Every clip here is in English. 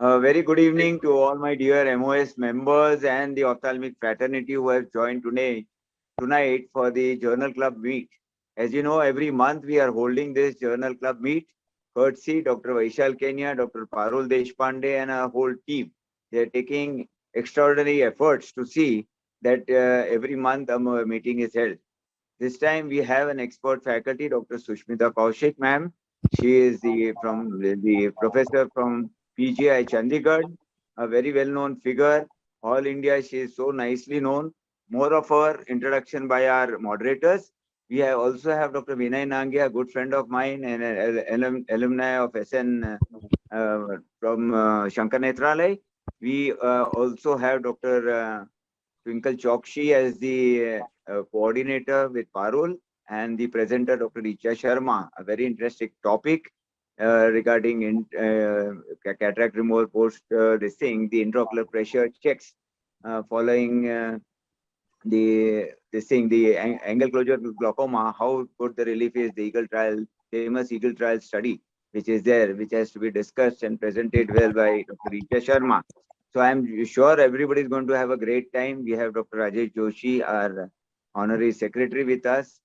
A very good evening to all my dear MOS members and the ophthalmic fraternity who have joined tonight for the Journal Club meet. As you know, every month we are holding this Journal Club meet, courtesy Dr. Vaishal Kenya, Dr. Parul Deshpande, and a whole team. They are taking extraordinary efforts to see that every month a meeting is held. This time we have an expert faculty, Dr. Sushmita Kaushik, ma'am. She is the professor from PGI Chandigarh, a very well-known figure. All India, she is so nicely known. More of her introduction by our moderators. Also have Dr. Vinay Nangia, a good friend of mine and an alumni of SN from Shankar Netralay. We also have Dr. Twinkle Chokshi as the coordinator with Parul, and the presenter Dr. Richa Sharma. A very interesting topic regarding cataract removal post the intraocular pressure checks following the angle closure glaucoma. How good the relief is, the Eagle trial, famous Eagle trial study, which is there, which has to be discussed and presented well by Dr. Richa Sharma. So I'm sure everybody is going to have a great time. We have Dr. Rajesh Joshi, our honorary secretary, with us.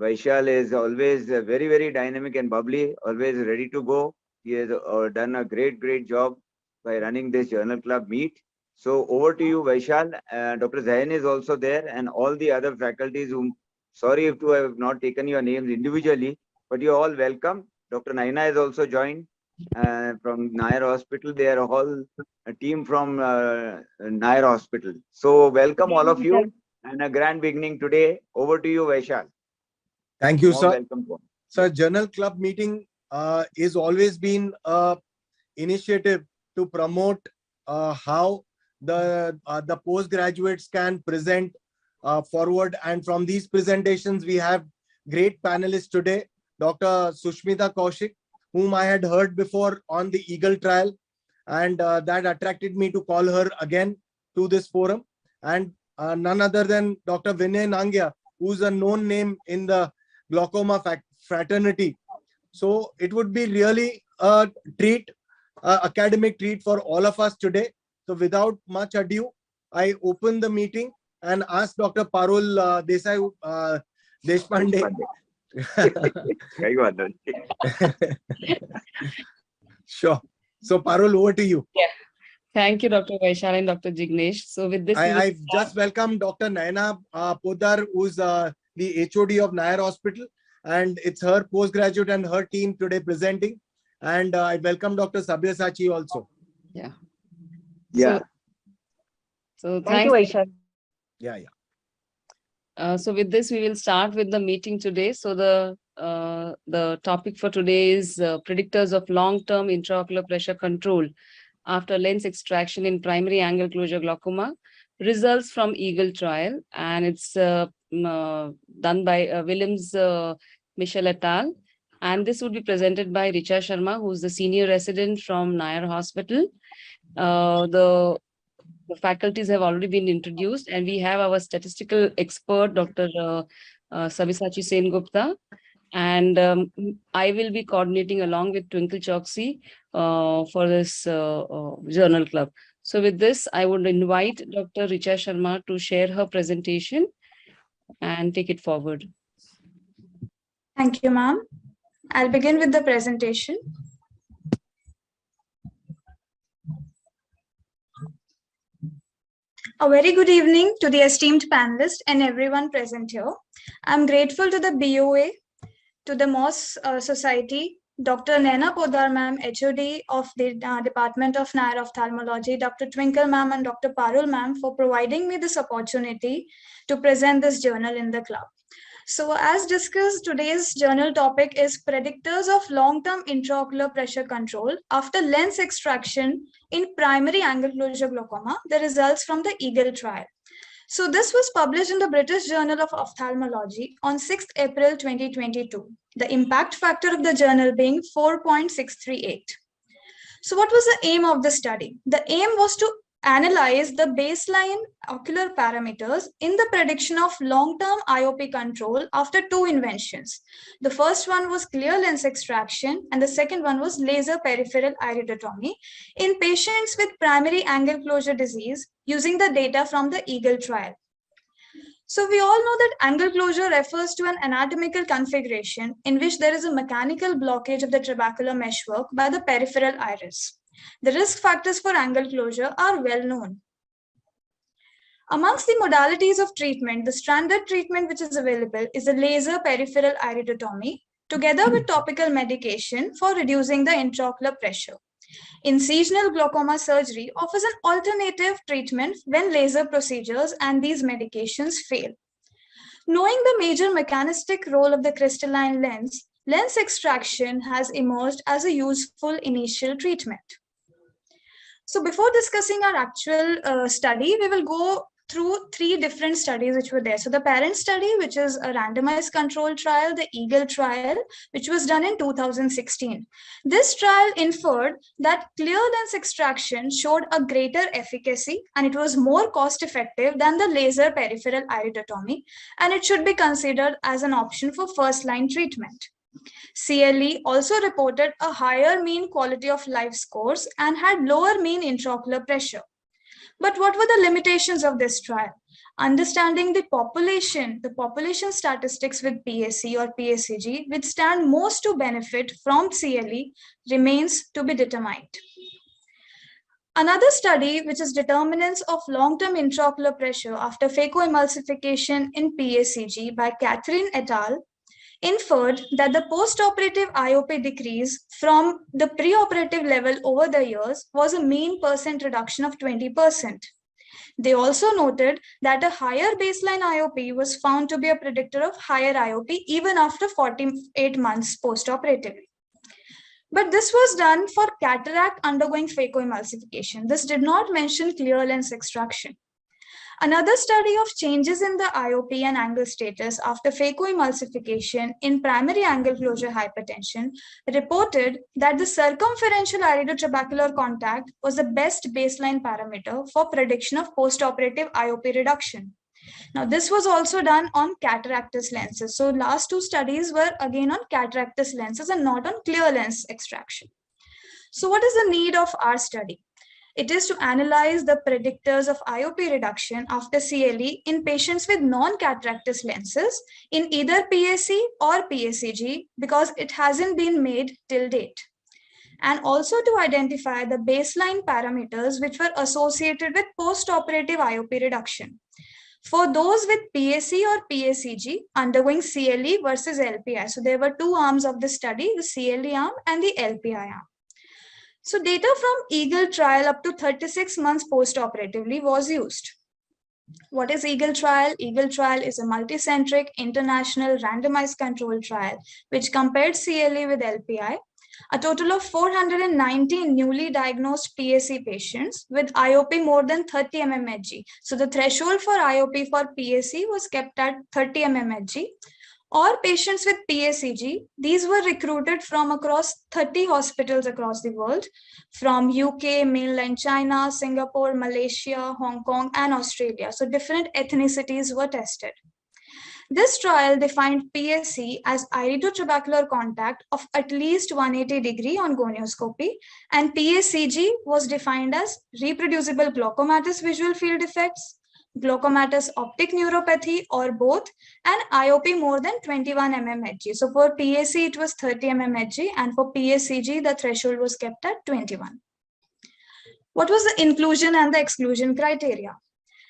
Vaishal is always very, very dynamic and bubbly, always ready to go. He has done a great job by running this journal club meet. So over to you, Vaishal. Dr. Zain is also there, and all the other faculties whom, sorry if I have not taken your names individually, but you're all welcome. Dr. Naina has also joined from Nair Hospital. They are all a team from Nair Hospital. So welcome all of you, and a grand beginning today. Over to you, Vaishal. Thank you, sir. Welcome. Sir, Journal Club meeting is always been a initiative to promote how the postgraduates can present forward. And from these presentations, we have great panelists today. Dr. Sushmita Kaushik, whom I had heard before on the Eagle trial, and that attracted me to call her again to this forum. And none other than Dr. Vinay Nangia, who's a known name in the glaucoma fraternity. So it would be really a treat, academic treat for all of us today. So without much ado, I open the meeting and ask Dr. Parul Deshpande. Sure. So Parul, over to you. Yeah. Thank you, Dr. Vaishal and Dr. Jignesh. So with this, I've just welcomed Dr. Naina Podar, who's the HOD of Nair Hospital, and it's her postgraduate and her team today presenting. And I welcome Dr. Sabyasachi also. Yeah. Yeah. So thank you, Vaishal. Yeah. So with this, we will start with the meeting today. So the topic for today is predictors of long-term intraocular pressure control after lens extraction in primary angle closure glaucoma, results from Eagle trial, and it's done by Williams Michel et al. And this would be presented by Richa Sharma, who's the senior resident from Nair Hospital. The faculties have already been introduced, and we have our statistical expert, Dr. Sabyasachi Sengupta, and I will be coordinating along with Twinkle Choksi for this journal club. So with this, I would invite Dr. Richa Sharma to share her presentation and take it forward. Thank you, ma'am. I'll begin with the presentation. A very good evening to the esteemed panelists and everyone present here. I'm grateful to the BOA, to the MOS Society, Dr. Naina Podar ma'am, HOD of the Department of Nair Ophthalmology, Dr. Twinkle ma'am and Dr. Parul ma'am for providing me this opportunity to present this journal in the club. So as discussed, today's journal topic is predictors of long-term intraocular pressure control after lens extraction in primary angle closure glaucoma, the results from the Eagle trial. So this was published in the British Journal of Ophthalmology on 6th April 2022. The impact factor of the journal being 4.638. So what was the aim of the study? The aim was to analyze the baseline ocular parameters in the prediction of long-term IOP control after two inventions. The first one was clear lens extraction, and the second one was laser peripheral iridotomy in patients with primary angle closure disease using the data from the EAGLE trial. So we all know that angle closure refers to an anatomical configuration in which there is a mechanical blockage of the trabecular meshwork by the peripheral iris. The risk factors for angle closure are well known. Amongst the modalities of treatment, the standard treatment which is available is a laser peripheral iridotomy together with topical medication for reducing the intraocular pressure. Incisional glaucoma surgery offers an alternative treatment when laser procedures and these medications fail. Knowing the major mechanistic role of the crystalline lens, lens extraction has emerged as a useful initial treatment. So before discussing our actual study, we will go through three different studies which were there. So the parent study, which is a randomized control trial, the EAGLE trial, which was done in 2016. This trial inferred that clear lens extraction showed a greater efficacy and it was more cost effective than the laser peripheral iridotomy, and it should be considered as an option for first line treatment. CLE also reported a higher mean quality of life scores and had lower mean intraocular pressure. But what were the limitations of this trial? Understanding the population statistics with PSC or PSCG, which stand most to benefit from CLE, remains to be determined. Another study, which is determinants of long-term intraocular pressure after phacoemulsification in PSCG by Catherine et al., inferred that the post-operative IOP decrease from the pre-operative level over the years was a mean percent reduction of 20%. They also noted that a higher baseline IOP was found to be a predictor of higher IOP even after 48 months post-operatively. But this was done for cataract undergoing phacoemulsification. This did not mention clear lens extraction. Another study of changes in the IOP and angle status after phacoemulsification in primary angle closure hypertension reported that the circumferential iridotrabecular contact was the best baseline parameter for prediction of postoperative IOP reduction. Now, this was also done on cataractous lenses. So last two studies were again on cataractous lenses and not on clear lens extraction. So what is the need of our study? It is to analyze the predictors of IOP reduction after CLE in patients with non-cataractous lenses in either PSC or PSCG because it hasn't been made till date. And also to identify the baseline parameters which were associated with post-operative IOP reduction. For those with PSC or PSCG undergoing CLE versus LPI. So there were two arms of the study, the CLE arm and the LPI arm. So data from EAGLE trial up to 36 months post-operatively was used. What is EAGLE trial? EAGLE trial is a multicentric international randomized control trial which compared CLE with LPI. A total of 419 newly diagnosed PSC patients with IOP more than 30 mmHg. So the threshold for IOP for PSC was kept at 30 mmHg. Or patients with PSCG, these were recruited from across 30 hospitals across the world, from UK, mainland China, Singapore, Malaysia, Hong Kong, and Australia. So different ethnicities were tested. This trial defined PSC as iridotrabecular contact of at least 180 degree on gonioscopy, and PSCG was defined as reproducible glaucomatous visual field defects, glaucomatous optic neuropathy or both, and IOP more than 21 mmHg. So for PSC, it was 30 mmHg, and for PSCG, the threshold was kept at 21. What was the inclusion and the exclusion criteria?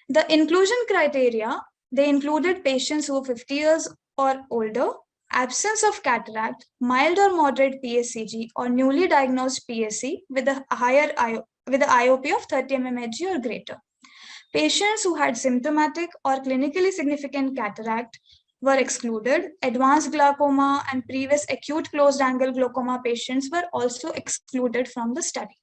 The inclusion criteria, they included patients who were 50 years or older, absence of cataract, mild or moderate PSCG, or newly diagnosed PSC with a higher IOP of 30 mmHg or greater. Patients who had symptomatic or clinically significant cataract were excluded. Advanced glaucoma and previous acute closed angle glaucoma patients were also excluded from the study.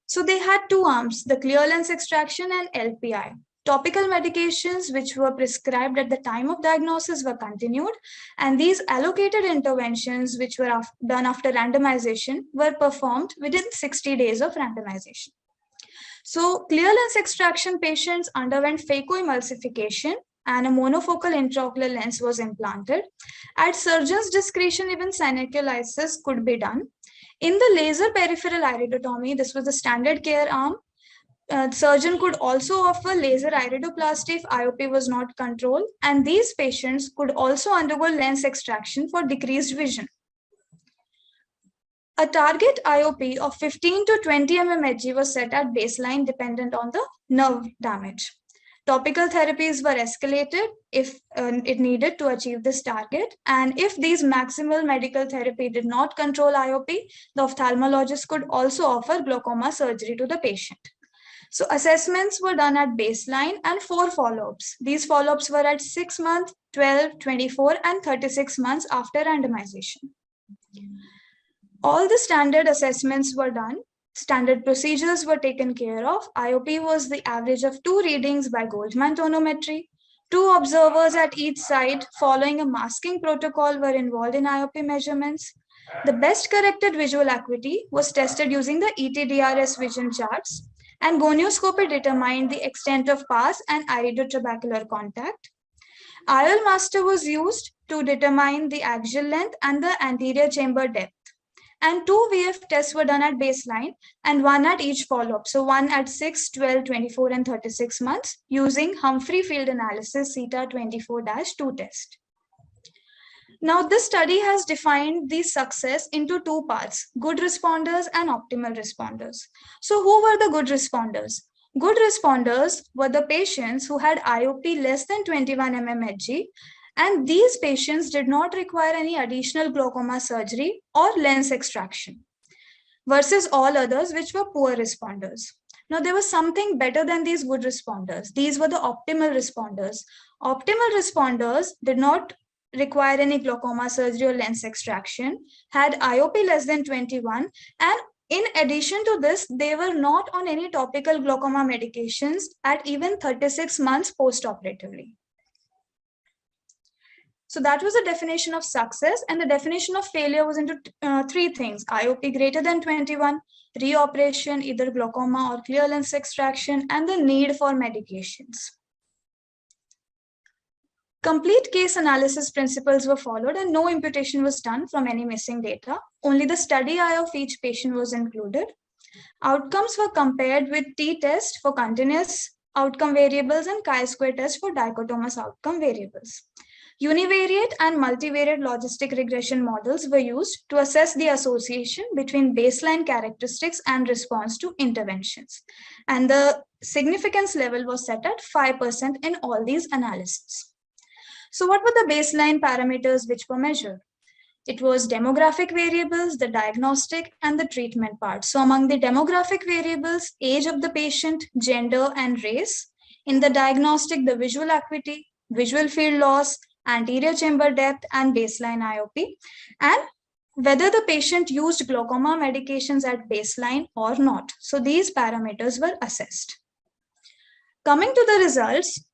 So they had two arms, the clear lens extraction and LPI. Topical medications which were prescribed at the time of diagnosis were continued, and these allocated interventions which were done after randomization were performed within 60 days of randomization. So clear lens extraction patients underwent phacoemulsification and a monofocal intraocular lens was implanted. At surgeon's discretion, even synechialysis could be done. In the laser peripheral iridotomy, this was the standard care arm. Surgeon could also offer laser iridoplasty if IOP was not controlled, and these patients could also undergo lens extraction for decreased vision. A target IOP of 15 to 20 mmHg was set at baseline dependent on the nerve damage. Topical therapies were escalated if it needed to achieve this target. And if these maximal medical therapy did not control IOP, the ophthalmologist could also offer glaucoma surgery to the patient. So assessments were done at baseline and 4 follow-ups. These follow-ups were at 6 months, 12, 24, and 36 months after randomization. All the standard assessments were done. Standard procedures were taken care of. IOP was the average of 2 readings by Goldman tonometry. 2 observers at each side following a masking protocol were involved in IOP measurements. The best corrected visual acuity was tested using the ETDRS vision charts, and gonioscopy determined the extent of pass and iridotrabecular contact. IOL master was used to determine the axial length and the anterior chamber depth. And 2 VF tests were done at baseline and 1 at each follow-up. So 1 at 6, 12, 24, and 36 months using Humphrey field analysis CETA 24-2 test. Now, this study has defined the success into 2 parts, good responders and optimal responders. So who were the good responders? Good responders were the patients who had IOP less than 21 mmHg, and these patients did not require any additional glaucoma surgery or lens extraction, versus all others which were poor responders. Now, there was something better than these good responders. These were the optimal responders. Optimal responders did not require any glaucoma surgery or lens extraction, had IOP less than 21, and in addition to this, they were not on any topical glaucoma medications at even 36 months post-operatively. So that was the definition of success, and the definition of failure was into 3 things: IOP greater than 21, reoperation, either glaucoma or clear lens extraction, and the need for medications. Complete case analysis principles were followed and no imputation was done from any missing data. Only the study eye of each patient was included. Outcomes were compared with t-test for continuous outcome variables and chi-square test for dichotomous outcome variables. Univariate and multivariate logistic regression models were used to assess the association between baseline characteristics and response to interventions. And the significance level was set at 5% in all these analyses. So what were the baseline parameters which were measured? It was demographic variables, the diagnostic, and the treatment part. So among the demographic variables, age of the patient, gender, and race. In the diagnostic, the visual acuity, visual field loss, anterior chamber depth, and baseline IOP, and whether the patient used glaucoma medications at baseline or not. So these parameters were assessed. Coming to the results,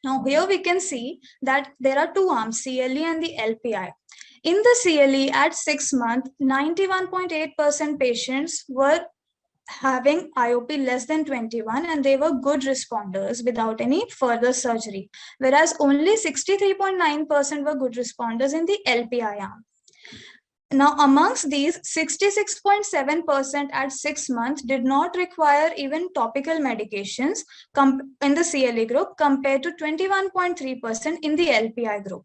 now here we can see that there are 2 arms, CLE and the LPI. In the CLE at 6 months, 91.8% patients were having IOP less than 21 and they were good responders without any further surgery, whereas only 63.9% were good responders in the LPI arm. Now, amongst these, 66.7% at 6 months did not require even topical medications in the CLE group compared to 21.3% in the LPI group.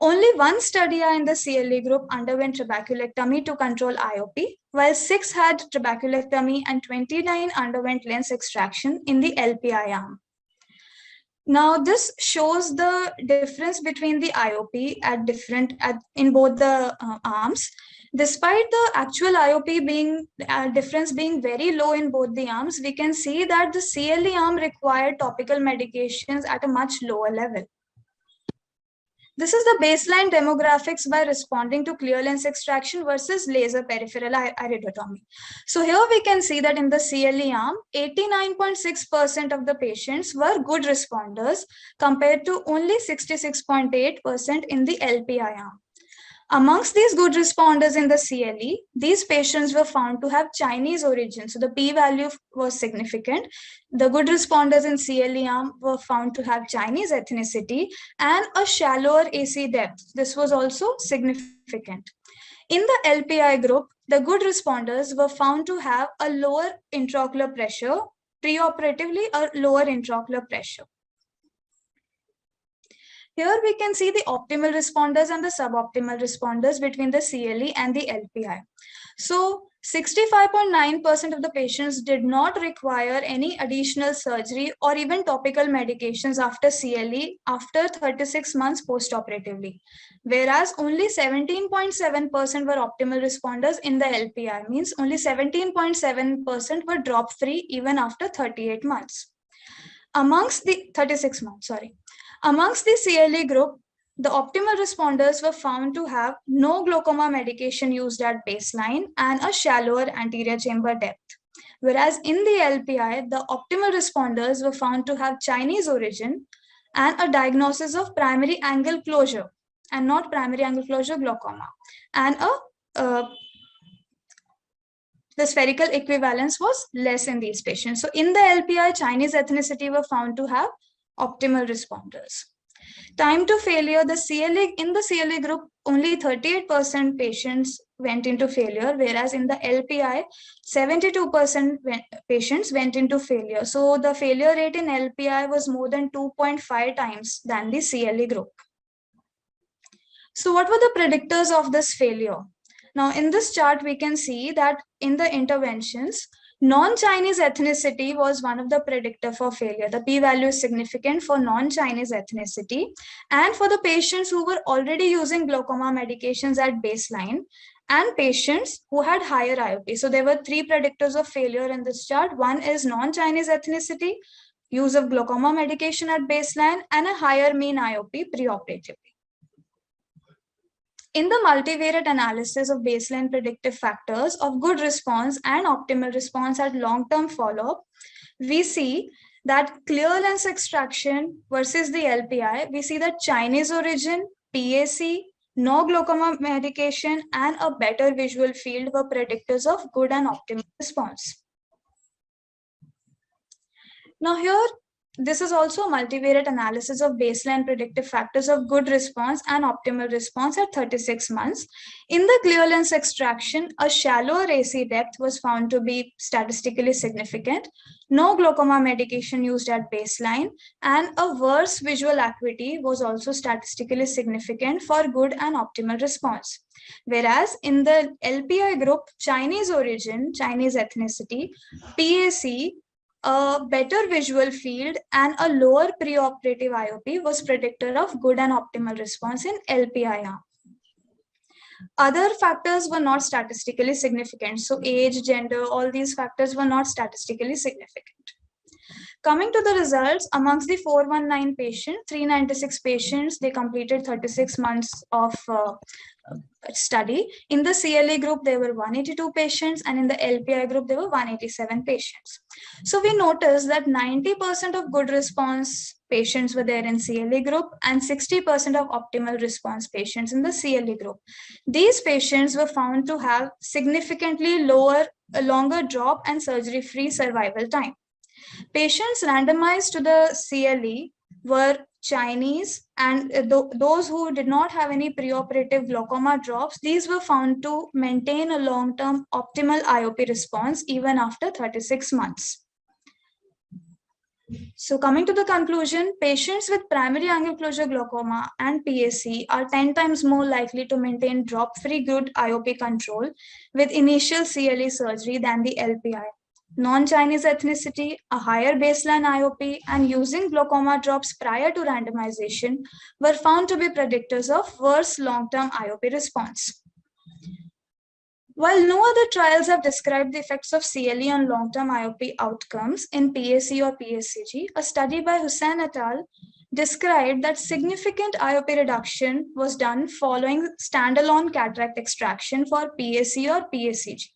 Only 1 study eye in the CLE group underwent trabeculectomy to control IOP, while 6 had trabeculectomy and 29 underwent lens extraction in the LPI arm. Now, this shows the difference between the IOP in both the arms. Despite the actual IOP difference being very low in both the arms, we can see that the CLE arm required topical medications at a much lower level. This is the baseline demographics by responding to clear lens extraction versus laser peripheral iridotomy. So here we can see that in the CLE arm, 89.6% of the patients were good responders compared to only 66.8% in the LPI arm. Amongst these good responders in the CLE, these patients were found to have Chinese origin. So the p-value was significant. The good responders in CLE arm were found to have Chinese ethnicity and a shallower AC depth. This was also significant. In the LPI group, the good responders were found to have a lower intraocular pressure, preoperatively a lower intraocular pressure. Here we can see the optimal responders and the suboptimal responders between the CLE and the LPI. So 65.9% of the patients did not require any additional surgery or even topical medications after CLE after 36 months post-operatively, whereas only 17.7% were optimal responders in the LPI, means only 17.7% were drop-free even after 38 months. Amongst the 36 months, sorry. Amongst the CLE group, the optimal responders were found to have no glaucoma medication used at baseline and a shallower anterior chamber depth. Whereas in the LPI, the optimal responders were found to have Chinese origin and a diagnosis of primary angle closure and not primary angle closure glaucoma, and the spherical equivalence was less in these patients. So in the LPI, Chinese ethnicity were found to have optimal responders. Time to failure, in the CLE group, only 38% patients went into failure, whereas in the LPI, 72% patients went into failure. So the failure rate in LPI was more than 2.5 times than the CLE group. So what were the predictors of this failure? Now in this chart, we can see that in the interventions, non-Chinese ethnicity was one of the predictor for failure. The p-value is significant for non-Chinese ethnicity and for the patients who were already using glaucoma medications at baseline and patients who had higher IOP. So there were three predictors of failure in this chart. One is non-Chinese ethnicity, use of glaucoma medication at baseline, and a higher mean IOP preoperatively. In the multivariate analysis of baseline predictive factors of good response and optimal response at long-term follow-up, we see that clear lens extraction versus the LPI, we see that Chinese origin, PAC, no glaucoma medication, and a better visual field were predictors of good and optimal response. Now here, this is also a multivariate analysis of baseline predictive factors of good response and optimal response at 36 months. In the clear lens extraction, a shallower AC depth was found to be statistically significant, no glaucoma medication used at baseline, and a worse visual acuity was also statistically significant for good and optimal response. Whereas in the LPI group, Chinese origin, Chinese ethnicity, PAC, a better visual field and a lower preoperative IOP was predictor of good and optimal response in LPI arm. Other factors were not statistically significant. So age, gender, all these factors were not statistically significant. Coming to the results, amongst the 419 patients, 396 patients, they completed 36 months of study. In the CLE group, there were 182 patients, and in the LPI group, there were 187 patients. So we noticed that 90% of good response patients were there in CLE group and 60% of optimal response patients in the CLE group. These patients were found to have significantly longer drop and surgery-free survival time. Patients randomized to the CLE were Chinese, and those who did not have any preoperative glaucoma drops, these were found to maintain a long-term optimal IOP response even after 36 months. So coming to the conclusion, patients with primary angle closure glaucoma and PAC are 10 times more likely to maintain drop-free good IOP control with initial CLE surgery than the LPI. Non-Chinese ethnicity, a higher baseline IOP, and using glaucoma drops prior to randomization were found to be predictors of worse long-term IOP response. While no other trials have described the effects of CLE on long-term IOP outcomes in PAC or PSCG, a study by Hussain et al. Described that significant IOP reduction was done following standalone cataract extraction for PAC or PSCG.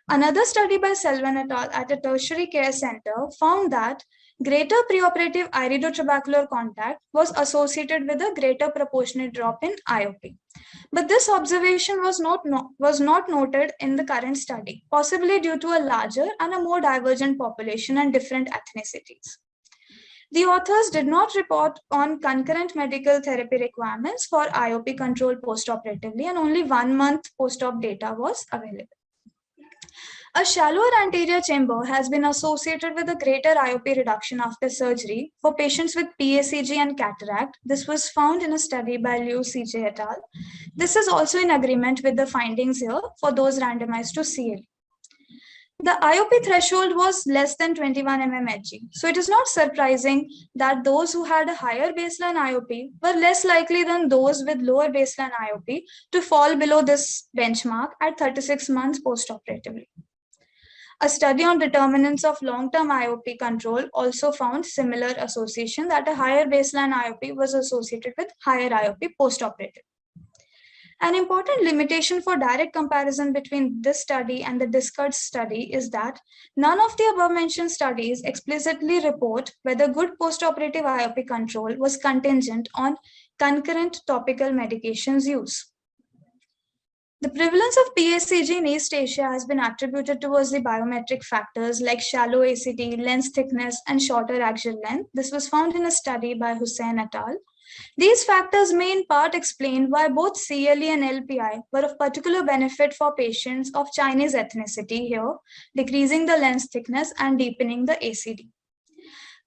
Another study by Selvan et al. At a tertiary care center found that greater preoperative iridotrabecular contact was associated with a greater proportionate drop in IOP. But this observation was not noted in the current study, possibly due to a larger and a more divergent population and different ethnicities. The authors did not report on concurrent medical therapy requirements for IOP control postoperatively, and only 1 month post-op data was available. A shallower anterior chamber has been associated with a greater IOP reduction after surgery for patients with PACG and cataract. This was found in a study by Liu CJ et al. This is also in agreement with the findings here for those randomized to CL. The IOP threshold was less than 21 mmHg. So it is not surprising that those who had a higher baseline IOP were less likely than those with lower baseline IOP to fall below this benchmark at 36 months postoperatively. A study on determinants of long-term IOP control also found similar association, that a higher baseline IOP was associated with higher IOP postoperative. An important limitation for direct comparison between this study and the discussed study is that none of the above-mentioned studies explicitly report whether good postoperative IOP control was contingent on concurrent topical medications use. The prevalence of PACG in East Asia has been attributed towards the biometric factors like shallow ACT, lens thickness, and shorter axial length. This was found in a study by Hussain et al. These factors may in part explain why both CLE and LPI were of particular benefit for patients of Chinese ethnicity here, decreasing the lens thickness and deepening the ACD.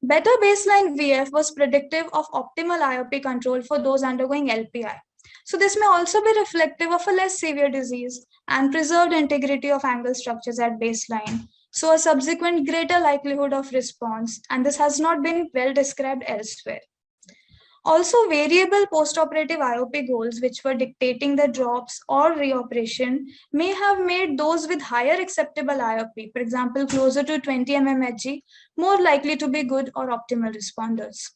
Better baseline VF was predictive of optimal IOP control for those undergoing LPI. So this may also be reflective of a less severe disease and preserved integrity of angle structures at baseline. So a subsequent greater likelihood of response, and this has not been well described elsewhere. Also, variable postoperative IOP goals, which were dictating the drops or reoperation, may have made those with higher acceptable IOP, for example, closer to 20 mmHg, more likely to be good or optimal responders.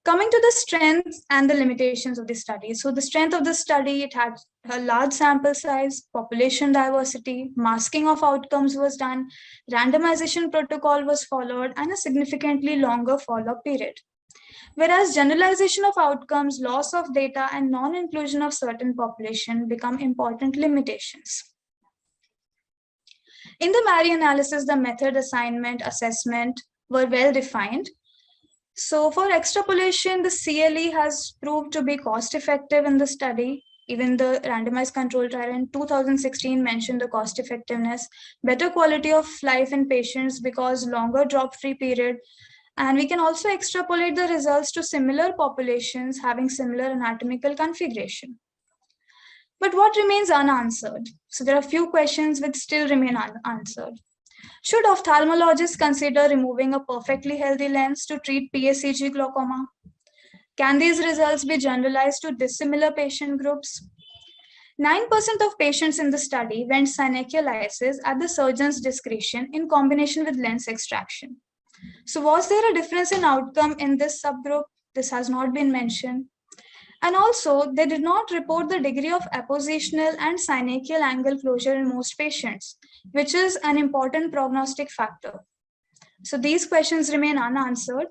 Coming to the strengths and the limitations of the study. So the strength of the study, it had a large sample size, population diversity, masking of outcomes was done, randomization protocol was followed, and a significantly longer follow-up period. Whereas generalization of outcomes, loss of data, and non-inclusion of certain population become important limitations. In the Mary analysis, the method, assignment, assessment were well defined. So for extrapolation, the CLE has proved to be cost-effective in the study. Even the randomized control trial in 2016 mentioned the cost effectiveness, better quality of life in patients because longer drop-free period. And we can also extrapolate the results to similar populations having similar anatomical configuration. But what remains unanswered? So there are a few questions which still remain unanswered. Should ophthalmologists consider removing a perfectly healthy lens to treat PACG glaucoma? Can these results be generalized to dissimilar patient groups? 9% of patients in the study went synechialysis at the surgeon's discretion in combination with lens extraction. So was there a difference in outcome in this subgroup? This has not been mentioned. And also, they did not report the degree of appositional and synechial angle closure in most patients, which is an important prognostic factor. So these questions remain unanswered.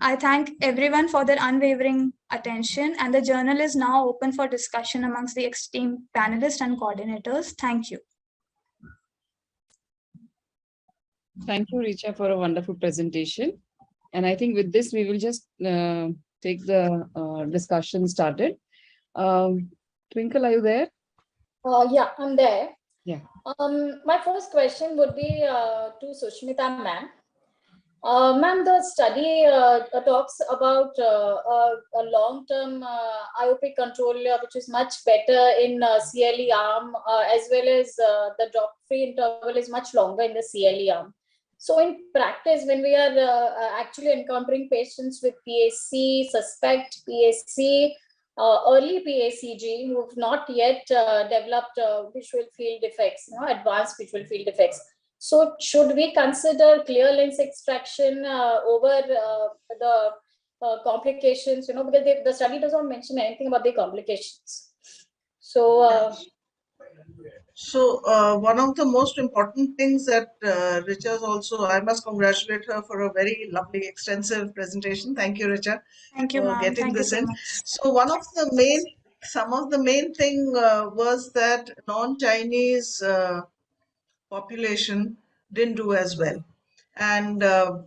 I thank everyone for their unwavering attention, and the journal is now open for discussion amongst the esteemed panelists and coordinators. Thank you. Thank you, Richa, for a wonderful presentation. And I think with this, we will just take the discussion started. Twinkle, are you there? Yeah, I'm there. Yeah. My first question would be to Sushmita ma'am. Ma'am, the study talks about a long-term IOP control, which is much better in CLE arm, as well as the drop-free interval is much longer in the CLE arm. So in practice, when we are actually encountering patients with PAC, suspect PAC, early PACG who have not yet developed visual field defects, advanced visual field defects. So should we consider clear lens extraction over the complications, because the study does not mention anything about the complications. So So one of the most important things that Richa also, I must congratulate her for a very lovely, extensive presentation. Thank you, Richa, Thank you, for ma'am. getting Thank you this so in. much. So some of the main thing was that non-Chinese population didn't do as well. And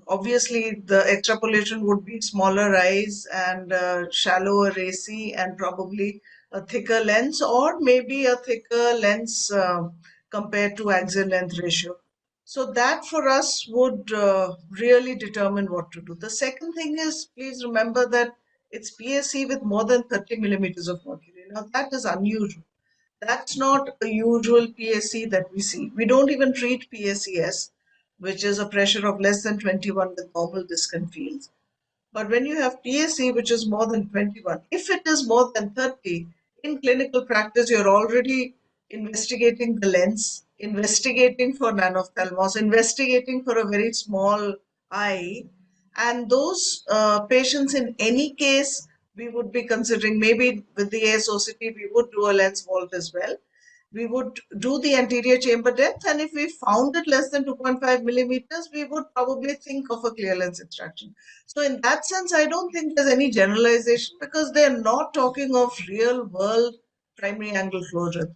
obviously, the extrapolation would be smaller eyes and shallower racy and probably a thicker lens, or maybe a thicker lens compared to axial length ratio. So that for us would really determine what to do. The second thing is, please remember that it's PSC with more than 30 millimeters of mercury. Now that is unusual. That's not a usual PSC that we see. We don't even treat PSCS, which is a pressure of less than 21 with normal disc and fields. But when you have PSC, which is more than 21, if it is more than 30, in clinical practice, you're already investigating the lens, investigating for nanophthalmos, investigating for a very small eye. And those patients, in any case, we would be considering, maybe with the ASOCT, we would do a lens vault as well. We would do the anterior chamber depth, and if we found it less than 2.5 millimeters, we would probably think of a clear lens extraction. So in that sense, I don't think there's any generalization, because they're not talking of real world primary angle closure.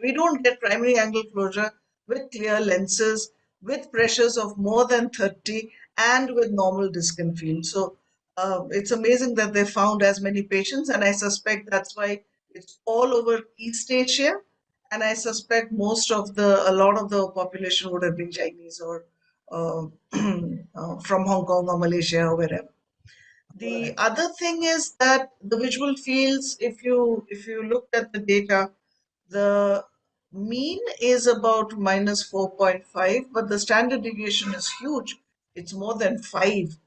We don't get primary angle closure with clear lenses, with pressures of more than 30 and with normal disc and field. So it's amazing that they found as many patients, and I suspect that's why it's all over East Asia. And I suspect a lot of the population would have been Chinese or from Hong Kong or Malaysia or wherever. The other thing is that the visual fields, if you look at the data, the mean is about minus 4.5, but the standard deviation is huge. It's more than 5,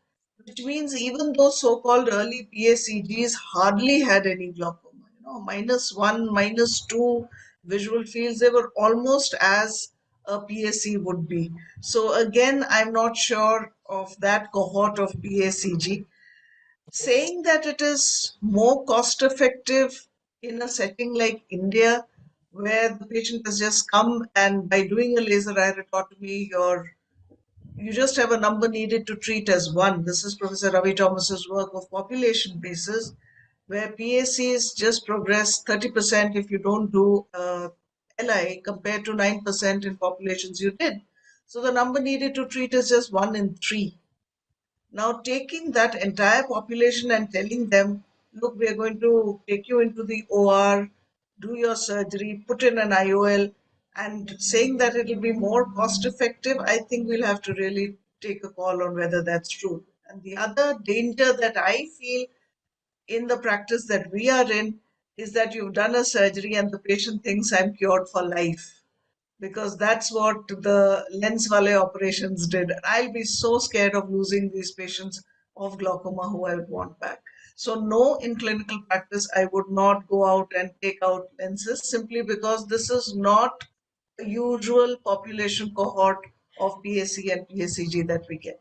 which means even those so-called early PSCGs hardly had any glaucoma. -1, -2 visual fields, they were almost as a PSC would be. So again, I'm not sure of that cohort of PSCG. Saying that it is more cost effective in a setting like India, where the patient has just come and by doing a laser iridotomy, you just have a number needed to treat as one. This is Professor Ravi Thomas's work of population basis, where PACs just progress 30% if you don't do LI compared to 9% in populations you did. So the number needed to treat is just 1 in 3. Now, taking that entire population and telling them, look, we are going to take you into the OR, do your surgery, put in an IOL, and saying that it will be more cost effective, I think we'll have to really take a call on whether that's true. And the other danger that I feel in the practice that we are in is that you've done a surgery and the patient thinks I'm cured for life, because that's what the lens valet operations did. I'll be so scared of losing these patients of glaucoma who I would want back. So no, in clinical practice, I would not go out and take out lenses, simply because this is not a usual population cohort of PSC and PSCG that we get.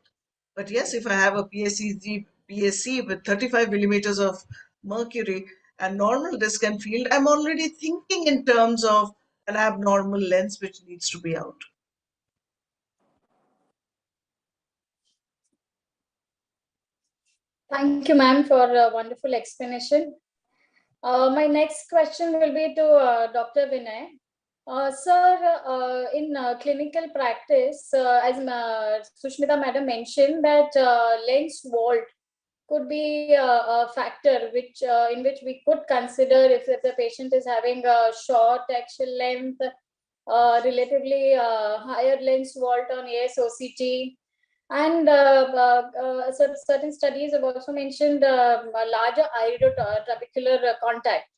But yes, if I have a PSC with 35 millimeters of mercury and normal disc and field, I'm already thinking in terms of an abnormal lens which needs to be out. Thank you, ma'am, for a wonderful explanation. My next question will be to Dr. Vinay. Sir, in clinical practice, as Sushmita madam mentioned, that lens vault could be a factor which in which we could consider if the patient is having a short axial length, relatively higher lens vault on ASOCT. And certain studies have also mentioned a larger iridotrabecular contact.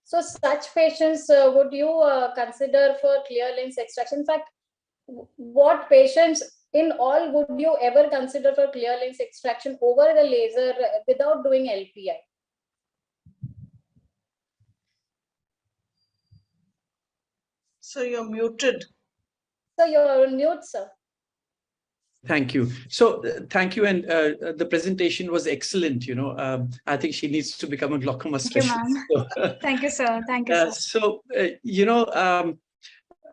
So such patients, would you consider for clear lens extraction? In fact, what patients in all would you ever consider for clear lens extraction over the laser without doing LPI? So you're muted. So you're on mute, sir. Thank you. So thank you. And the presentation was excellent. I think she needs to become a glaucoma Thank you, specialist. ma'am. Thank you, sir. Thank you, sir. So,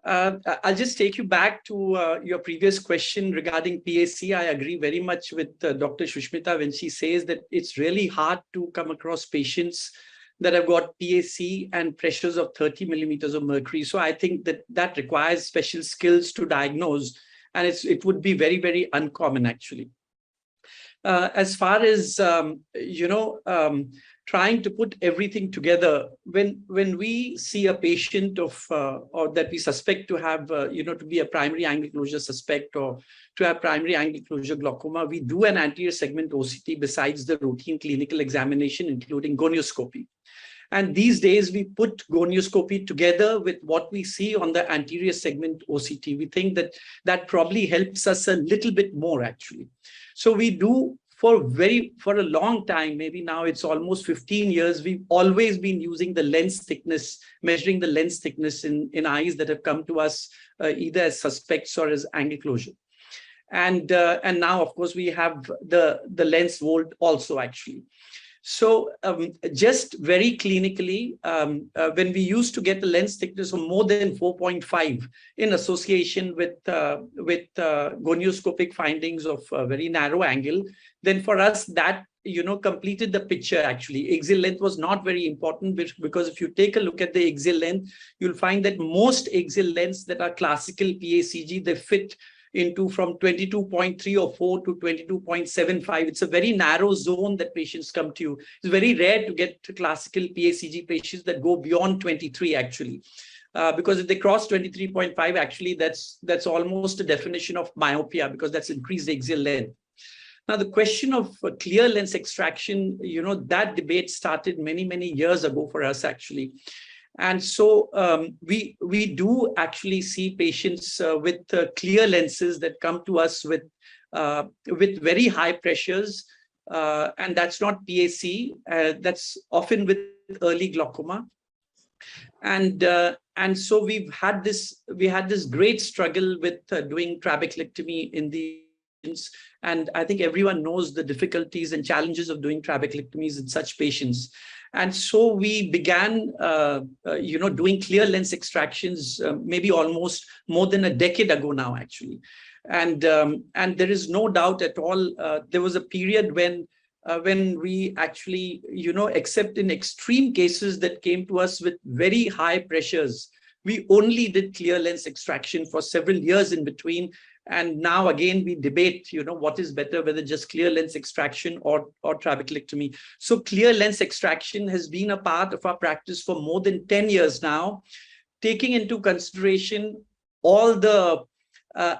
I'll just take you back to your previous question regarding PAC. I agree very much with Dr. Shushmita when she says that it's really hard to come across patients that have got PAC and pressures of 30 millimeters of mercury. So I think that that requires special skills to diagnose, and it would be very, very uncommon actually. As far as trying to put everything together, when we see a patient of or that we suspect to have to be a primary angle closure suspect or to have primary angle closure glaucoma, we do an anterior segment OCT besides the routine clinical examination, including gonioscopy. And these days we put gonioscopy together with what we see on the anterior segment OCT. We think that that probably helps us a little bit more actually. So we do for a long time, maybe now it's almost 15 years, we've always been using the lens thickness, measuring the lens thickness in eyes that have come to us either as suspects or as angle closure. And now, of course, we have the lens volt also actually. So just very clinically, when we used to get a lens thickness of more than 4.5 in association with gonioscopic findings of a very narrow angle, then for us that completed the picture actually. Axial length was not very important because if you take a look at the axial length, you'll find that most axial lengths that are classical PACG, they fit into from 22.3 or 4 to 22.75. It's a very narrow zone that patients come to you. It's very rare to get classical PACG patients that go beyond 23 actually. Because if they cross 23.5, actually that's almost a definition of myopia because that's increased axial length. Now, the question of clear lens extraction, that debate started many, many years ago for us actually. And so we do actually see patients with clear lenses that come to us with very high pressures, and that's not PAC. That's often with early glaucoma, and so we had this great struggle with doing trabeculectomy in the. And I think everyone knows the difficulties and challenges of doing trabeculectomies in such patients. And so we began, doing clear lens extractions maybe almost more than a decade ago now, actually. And there is no doubt at all, there was a period when we actually, except in extreme cases that came to us with very high pressures, we only did clear lens extraction for several years in between. And now again, we debate, what is better, whether just clear lens extraction or trabeculectomy. So clear lens extraction has been a part of our practice for more than 10 years now, taking into consideration all the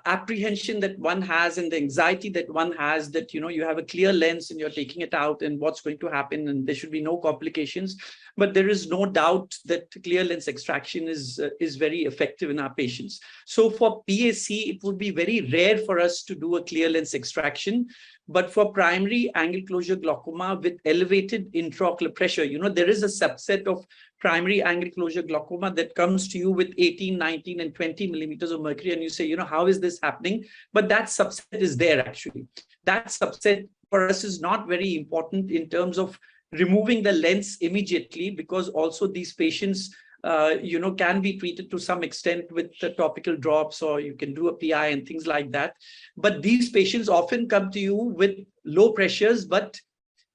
apprehension that one has and the anxiety that one has that, you have a clear lens and you're taking it out and what's going to happen and there should be no complications. But there is no doubt that clear lens extraction is very effective in our patients. So for PAC, it would be very rare for us to do a clear lens extraction. But for primary angle closure glaucoma with elevated intraocular pressure, there is a subset of primary angle closure glaucoma that comes to you with 18, 19, and 20 millimeters of mercury. And you say, how is this happening? But that subset is there actually. That subset for us is not very important in terms of removing the lens immediately, because also these patients can be treated to some extent with topical drops, or you can do a PI and things like that. But these patients often come to you with low pressures, but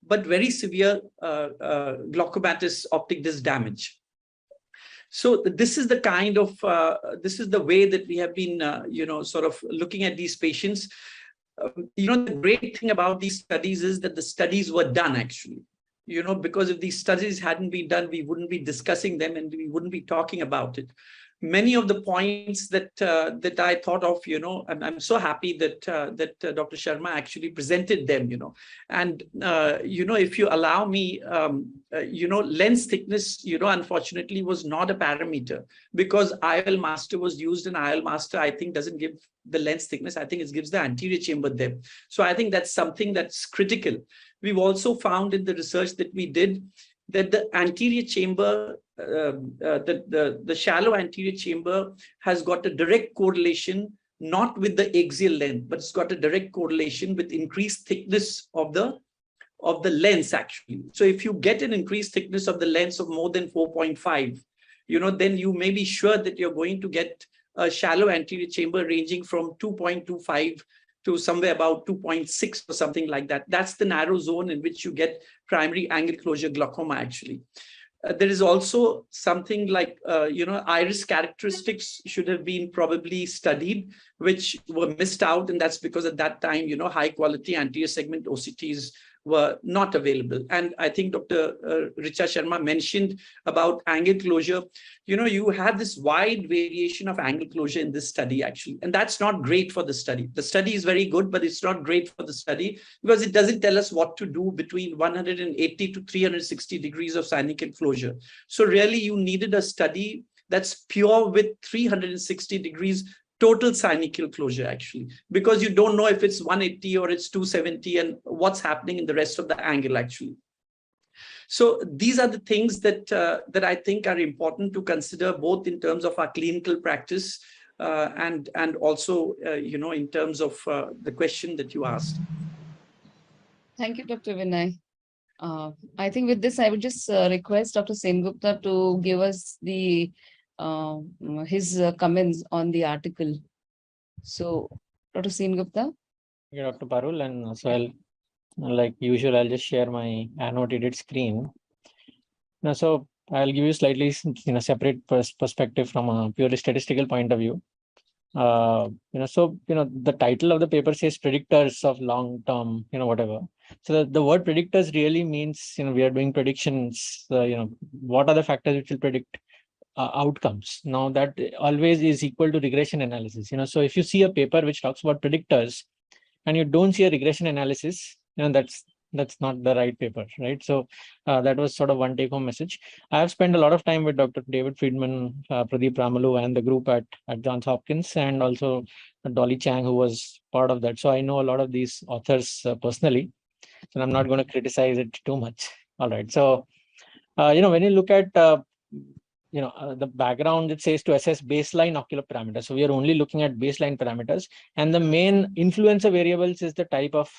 very severe glaucomatous optic disc damage. So this is the kind of, this is the way that we have been, sort of looking at these patients. The great thing about these studies is that the studies were done actually. Because if these studies hadn't been done, we wouldn't be discussing them and we wouldn't be talking about it. Many of the points that I thought of, and I'm so happy that Dr. Sharma actually presented them, and if you allow me, lens thickness, unfortunately was not a parameter, because IOL master was used, and IOL master, I think, doesn't give the lens thickness. I think it gives the anterior chamber depth. So I think that's something that's critical. We've also found in the research that we did that the anterior chamber, the shallow anterior chamber has got a direct correlation, not with the axial length, but it's got a direct correlation with increased thickness of the lens actually. So if you get an increased thickness of the lens of more than 4.5, then you may be sure that you're going to get a shallow anterior chamber ranging from 2.25 to somewhere about 2.6 or something like that. That's the narrow zone in which you get primary angle closure glaucoma actually. There is also something like, iris characteristics should have been probably studied, which were missed out. And that's because at that time, high quality anterior segment OCTs were not available. And I think Dr. Richa Sharma mentioned about angle closure. You have this wide variation of angle closure in this study actually, and that's not great for the study. The study is very good, but it's not great for the study because it doesn't tell us what to do between 180 to 360 degrees of synovial closure. So really you needed a study that's pure with 360 degrees total synovial closure actually, because you don't know if it's 180 or it's 270 and what's happening in the rest of the angle actually. So these are the things that that I think are important to consider, both in terms of our clinical practice and also in terms of the question that you asked. Thank you, Dr. Vinay. I think with this, I would just request Dr. Sengupta to give us the his comments on the article. So, Dr. Sengupta. Yeah, Dr. Parul, and so like usual, I'll just share my annotated screen. Now, so I'll give you slightly separate perspective from a purely statistical point of view. The title of the paper says predictors of long-term, whatever. So the word predictors really means, we are doing predictions, what are the factors which will predict outcomes. Now that always is equal to regression analysis, so if you see a paper which talks about predictors and you don't see a regression analysis, that's not the right paper, right? So that was sort of one take home message. I have spent a lot of time with Dr. David Friedman, Pradeep Ramalu, and the group at Johns Hopkins, and also Dolly Chang, who was part of that. So I know a lot of these authors personally, and I'm not going to criticize it too much. All right. So, when you look at, the background, it says to assess baseline ocular parameters. So we are only looking at baseline parameters, and the main influencer variables is the type of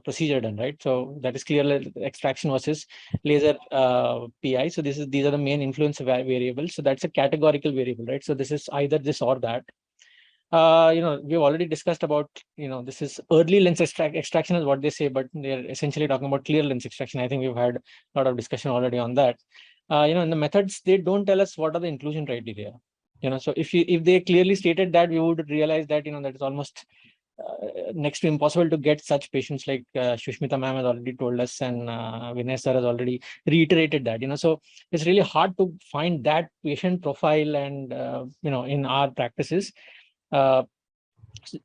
procedure done, right? So that is clear extraction versus laser PI. So these are the main influencer variables. So that's a categorical variable, right? So this is either this or that. We've already discussed about, this is early lens extraction is what they say, but they're essentially talking about clear lens extraction. I think we've had a lot of discussion already on that. In the methods, they don't tell us what are the inclusion criteria. So if they clearly stated that, we would realize that, that is almost next to impossible to get such patients, like Shushmita ma'am has already told us, and Vinay sir has already reiterated that, so it's really hard to find that patient profile and, in our practices.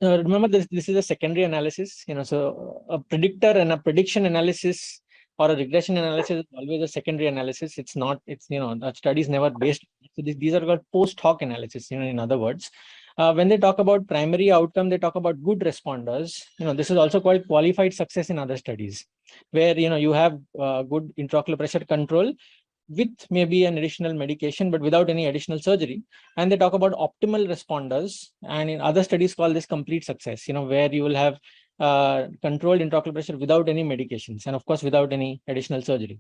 Remember, this is a secondary analysis, so a predictor and a prediction analysis or a regression analysis is always a secondary analysis. It's not, the study is never based. So these are called post hoc analysis, in other words. When they talk about primary outcome, they talk about good responders. This is also called qualified success in other studies, where, you have good intraocular pressure control with maybe an additional medication, but without any additional surgery. And they talk about optimal responders. And in other studies call this complete success, where you will have controlled intraocular pressure without any medications, and of course, without any additional surgery.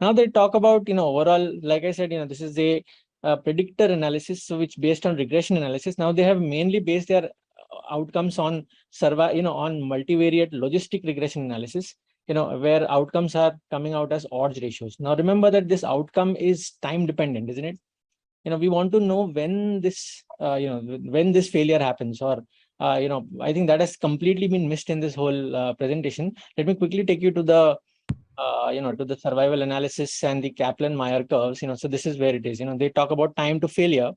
Now they talk about, overall, like I said, this is a predictor analysis, so which based on regression analysis. Now they have mainly based their outcomes on on multivariate logistic regression analysis, where outcomes are coming out as odds ratios. Now remember that this outcome is time dependent, isn't it? We want to know when this, when this failure happens, or I think that has completely been missed in this whole presentation. Let me quickly take you to the, to the survival analysis and the Kaplan-Meier curves. So this is where it is. They talk about time to failure.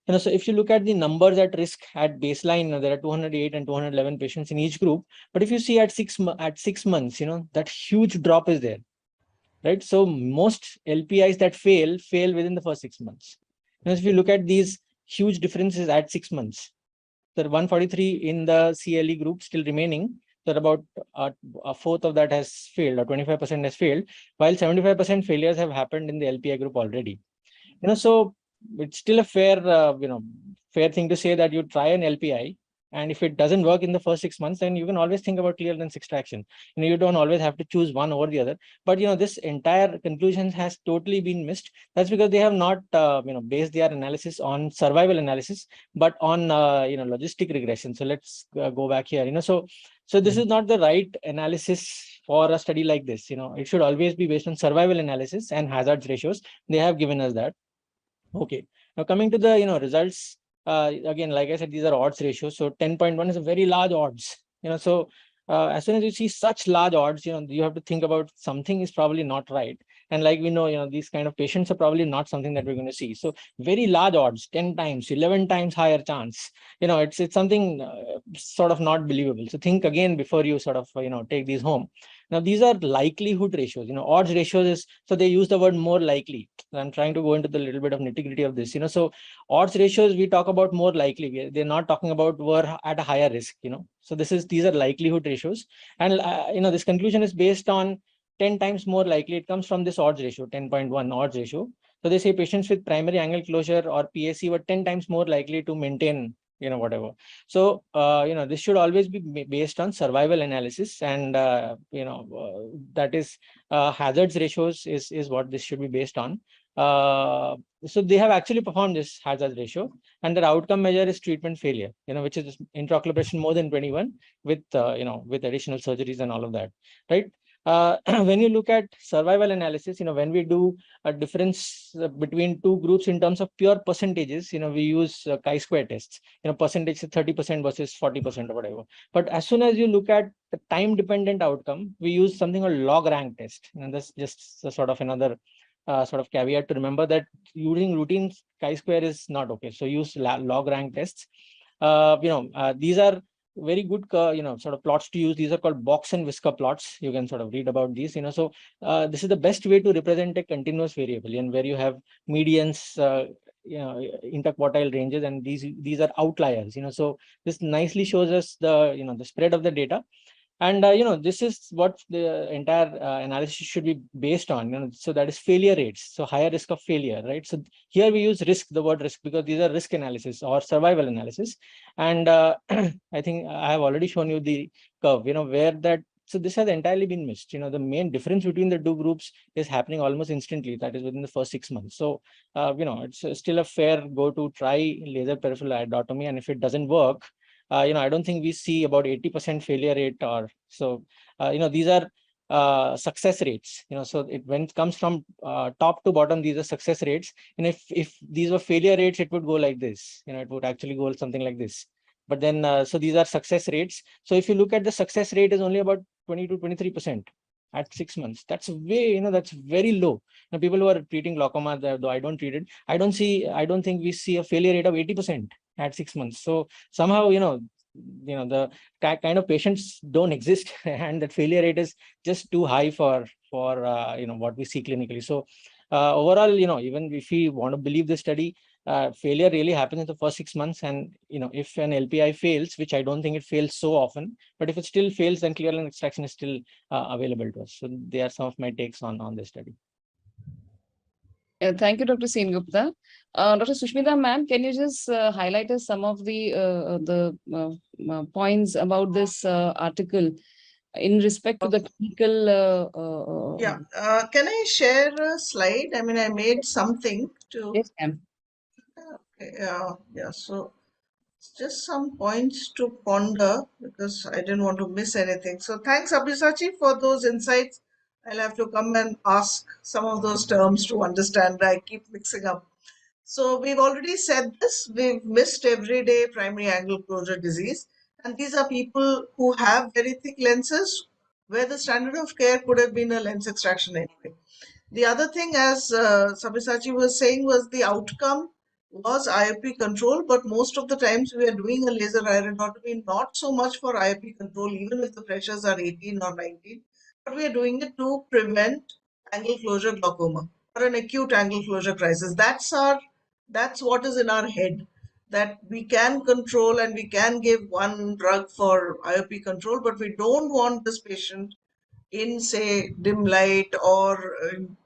So if you look at the numbers at risk at baseline, there are 208 and 211 patients in each group. But if you see at 6 months, that huge drop is there, right? So most LPIs that fail within the first 6 months. If you look at these huge differences at 6 months, there are 143 in the CLE group still remaining. There about a fourth of that has failed, or 25% has failed, while 75% failures have happened in the LPI group already. So it's still a fair, fair thing to say that you try an LPI And if it doesn't work in the first 6 months, then you can always think about clear lens extraction. You don't always have to choose one over the other. But this entire conclusion has totally been missed. That's because they have not based their analysis on survival analysis, but on logistic regression. So let's go back here. So this is not the right analysis for a study like this. It should always be based on survival analysis and hazards ratios. They have given us that. Okay. Now coming to the results. Again, like I said, these are odds ratios. So 10.1 is a very large odds. So as soon as you see such large odds, you have to think about something is probably not right. And like we know, these kind of patients are probably not something that we're going to see. So very large odds, 10 times, 11 times higher chance. It's something sort of not believable. So think again before you sort of take these home. Now these are likelihood ratios. Odds ratios is, so they use the word more likely. I'm trying to go into the little bit of nitty-gritty of this. So odds ratios we talk about more likely. They're not talking about were at a higher risk. So these are likelihood ratios, and this conclusion is based on 10 times more likely. It comes from this odds ratio, 10.1 odds ratio. So they say patients with primary angle closure or PAC were 10 times more likely to maintain whatever. So this should always be based on survival analysis, and that is hazards ratios is what this should be based on. So they have actually performed this hazard ratio, and their outcome measure is treatment failure, which is intraocular pressure more than 21 with with additional surgeries and all of that, right? When you look at survival analysis, when we do a difference between two groups in terms of pure percentages, we use chi-square tests, percentage 30% versus 40% or whatever. But as soon as you look at the time dependent outcome, we use something called log rank test. And that's just sort of another sort of caveat to remember, that using routine chi-square is not okay. So use log rank tests. These are very good sort of plots to use. These are called box and whisker plots. You can sort of read about these. So this is the best way to represent a continuous variable, and where you have medians, interquartile ranges, and these are outliers. So this nicely shows us the the spread of the data. And this is what the entire analysis should be based on. So that is failure rates, so higher risk of failure, right? So here we use the word risk, because these are risk analysis or survival analysis. And I think I have already shown you the curve, where that, so this has entirely been missed. The main difference between the two groups is happening almost instantly, that is within the first 6 months. So it's still a fair go to try laser peripheral iridotomy, and if it doesn't work, I don't think we see about 80% failure rate, or so. These are success rates. So when it comes from top to bottom, these are success rates. And if these were failure rates, it would go like this. It would actually go something like this. But then, so these are success rates. So if you look at the success rate, is only about 20 to 23% at 6 months. That's way, that's very low. Now, people who are treating glaucoma, though I don't treat it, I don't think we see a failure rate of 80% at 6 months. So somehow, the kind of patients don't exist, and that failure rate is just too high for what we see clinically. So overall, even if we want to believe the study, failure really happens in the first 6 months. And if an LPI fails, which I don't think it fails so often, but if it still fails, then clear lens extraction is still available to us. So they are some of my takes on this study. Thank you, Dr. Sengupta. Dr. Sushmita ma'am, can you just highlight us some of the points about this article in respect to the clinical? Yeah. Can I share a slide? I mean, I made something to. Yes, ma'am. Okay, yeah. So just some points to ponder, because I didn't want to miss anything. So thanks, Abhisachi, for those insights. I'll have to come and ask some of those terms to understand. I keep mixing up. So we've already said this. We've missed everyday primary angle closure disease. And these are people who have very thick lenses, where the standard of care could have been a lens extraction anyway. The other thing, as Sabyasachi was saying, was the outcome was IOP control, but most of the times we are doing a laser iridotomy not so much for IOP control, even if the pressures are 18 or 19, but we are doing it to prevent angle closure glaucoma or an acute angle closure crisis. That's what is in our head, that we can control and we can give one drug for IOP control, but we don't want this patient in, say, dim light or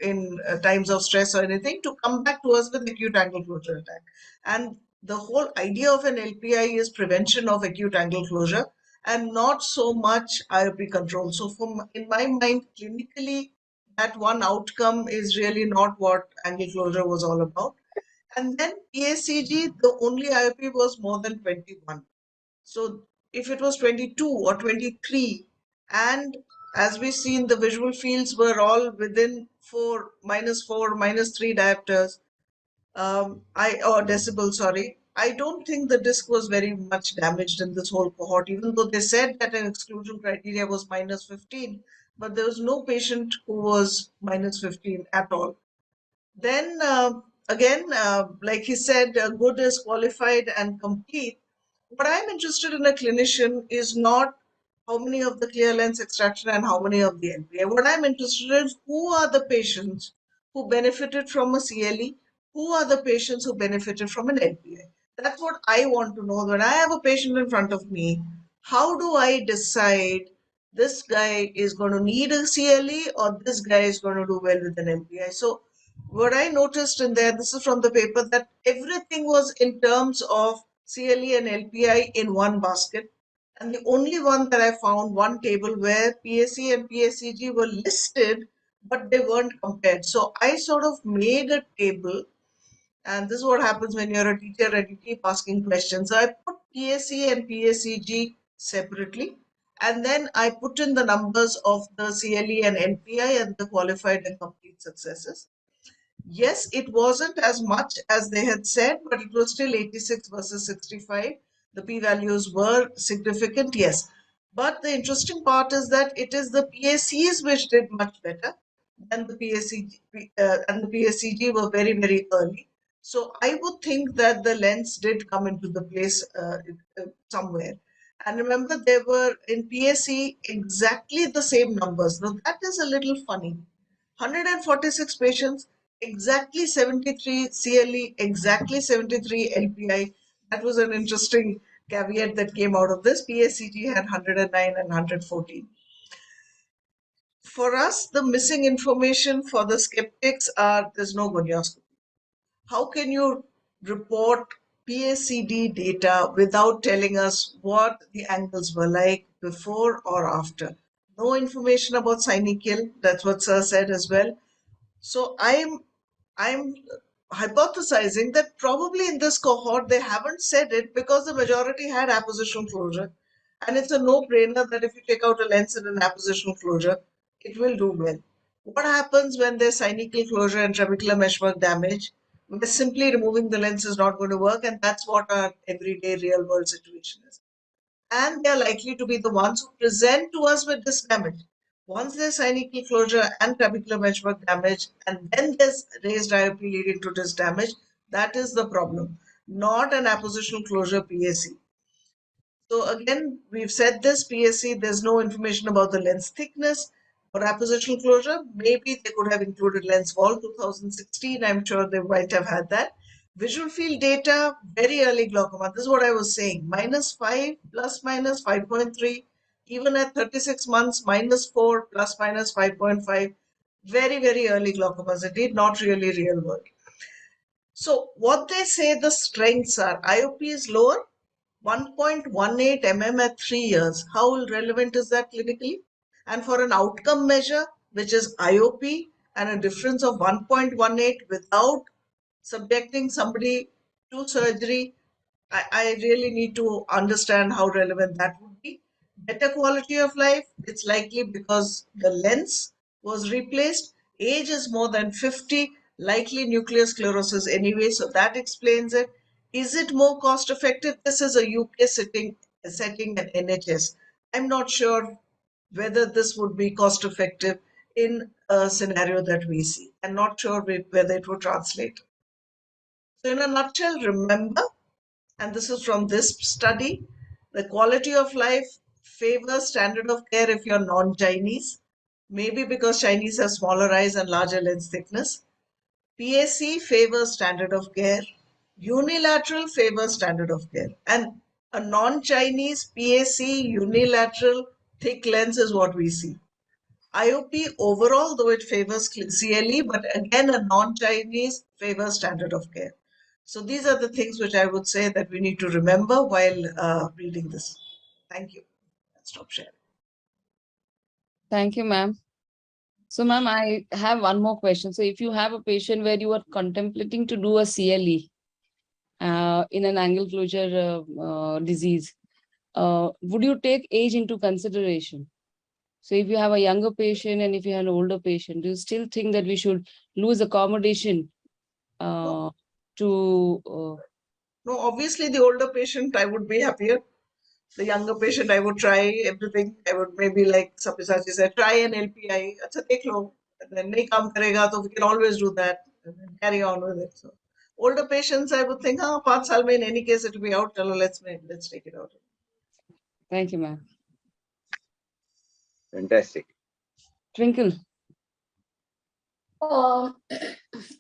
in times of stress or anything to come back to us with acute angle closure attack. And The whole idea of an LPI is prevention of acute angle closure and not so much IOP control. So in my mind, clinically, that one outcome is really not what angle closure was all about. And then PACG, the only IOP was more than 21. So if it was 22 or 23, and as we see in the visual fields were all within 4, -3 diopters, or decibel, sorry. I don't think the disc was very much damaged in this whole cohort, even though they said that an exclusion criteria was -15, but there was no patient who was -15 at all. Then again, like he said, good is qualified and complete. What I'm interested in a clinician is not how many of the clear lens extraction and how many of the NPI. What I'm interested in is who are the patients who benefited from a CLE, who are the patients who benefited from an NPI. That's what I want to know. When I have a patient in front of me, how do I decide this guy is going to need a CLE or this guy is going to do well with an NPI? So what I noticed in there, this is from the paper, that everything was in terms of CLE and LPI in one basket. And the only one that I found, one table where PSC and PSCG were listed, but they weren't compared. So I sort of made a table, and this is what happens when you're a teacher and you keep asking questions. So I put PSC and PSCG separately, and then I put in the numbers of the CLE and NPI and the qualified and complete successes. Yes, it wasn't as much as they had said, but it was still 86 versus 65. The p-values were significant, yes. But the interesting part is that it is the PSCs which did much better than the PSCG, and the PSCG were very, very early. So I would think that the lens did come into the place somewhere. And remember, there were in PSC exactly the same numbers. Now, that is a little funny. 146 patients, exactly 73 CLE, exactly 73 LPI. That was an interesting caveat that came out of this. PSCG had 109 and 114. For us, the missing information for the skeptics are there's no gonioscopy. How can you report PACD data without telling us what the angles were like before or after? No information about cynical. That's what Sir said as well. So I'm hypothesizing that probably in this cohort they haven't said it because the majority had appositional closure, and it's a no-brainer that if you take out a lens in an appositional closure, it will do well. What happens when there's cynical closure and trabecular meshwork damage? Where simply removing the lens is not going to work, and that's what our everyday real-world situation is. And they're likely to be the ones who present to us with this damage. Once there's cynical closure and trabecular meshwork damage, and then there's raised IOP leading to this damage, that is the problem, not an appositional closure PAC. So again, we've said this PSC, there's no information about the lens thickness or appositional closure. Maybe they could have included lens wall 2016. I'm sure they might have had that. Visual field data, very early glaucoma. This is what I was saying. -5, ±5.3. Even at 36 months, -4, ±5.5. Very, very early glaucomas. Indeed, not really real world. So what they say the strengths are, IOP is lower, 1.18 mm at 3 years. How relevant is that clinically? And for an outcome measure, which is IOP, and a difference of 1.18 without subjecting somebody to surgery, I really need to understand how relevant that would be. Better quality of life, it's likely because the lens was replaced. Age is more than 50, likely nuclear sclerosis anyway, so that explains it. Is it more cost effective? This is a UK setting at NHS. I'm not sure whether this would be cost effective in a scenario that we see. I'm not sure whether it would translate. So in a nutshell, remember, and this is from this study, the quality of life favors standard of care if you're non-Chinese, maybe because Chinese have smaller eyes and larger lens thickness. PAC favors standard of care. Unilateral favors standard of care. And a non-Chinese PAC unilateral thick lens is what we see. IOP overall, though it favors CLE, but again a non-Chinese favors standard of care. So these are the things which I would say that we need to remember while reading this. Thank you. Stop sharing. Thank you, ma'am. So, ma'am, I have one more question. So, if you have a patient where you are contemplating to do a CLE in an angle closure disease, would you take age into consideration? So, if you have a younger patient and if you have an older patient, do you still think that we should lose accommodation No. to? No, obviously the older patient, I would be happier. The younger patient, I would try everything. I would maybe, like Sabyasachi said, try an LPI. Acha, dekh lo. And then nahi kaam karega, so we can always do that and then carry on with it. So older patients, I would think, 5 saal mein, in any case, it will be out. Chalo, let's take it out. Thank you, ma'am. Fantastic. Twinkle. I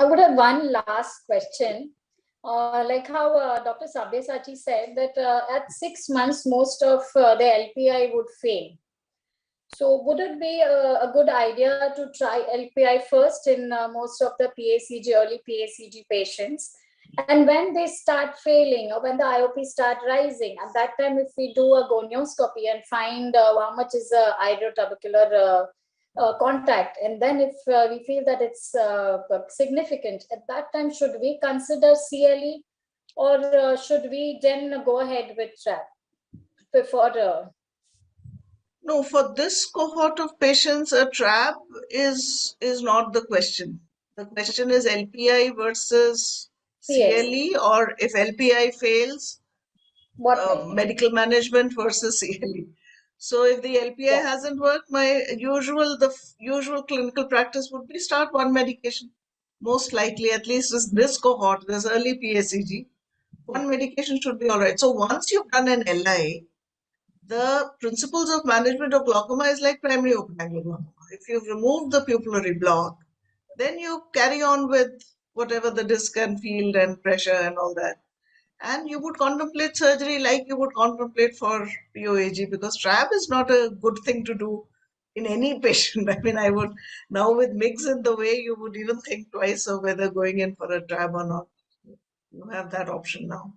would have one last question. Like how Dr. Sabyasachi said that at 6 months, most of the LPI would fail. So would it be a good idea to try LPI first in most of the PACG, early PACG patients? And when they start failing or when the IOP start rising, at that time, if we do a gonioscopy and find how much is the hydrotrabecular contact, and then if we feel that it's significant, at that time, should we consider CLE or should we then go ahead with TRAP before? No, for this cohort of patients, a trap is not the question. The question is LPI versus CLE, or if LPI fails, medical management versus CLE. So if the LPI hasn't worked, the usual clinical practice would be start one medication. Most likely, at least this cohort, this early PACG, one medication should be all right. So once you've done an LI, the principles of management of glaucoma is like primary open-angle glaucoma. If you've removed the pupillary block, then you carry on with whatever the disc and field and pressure and all that. And you would contemplate surgery like you would contemplate for POAG, because TRAB is not a good thing to do in any patient. I mean, I would now with MIGS in the way, you would even think twice of whether going in for a TRAB or not. You have that option now.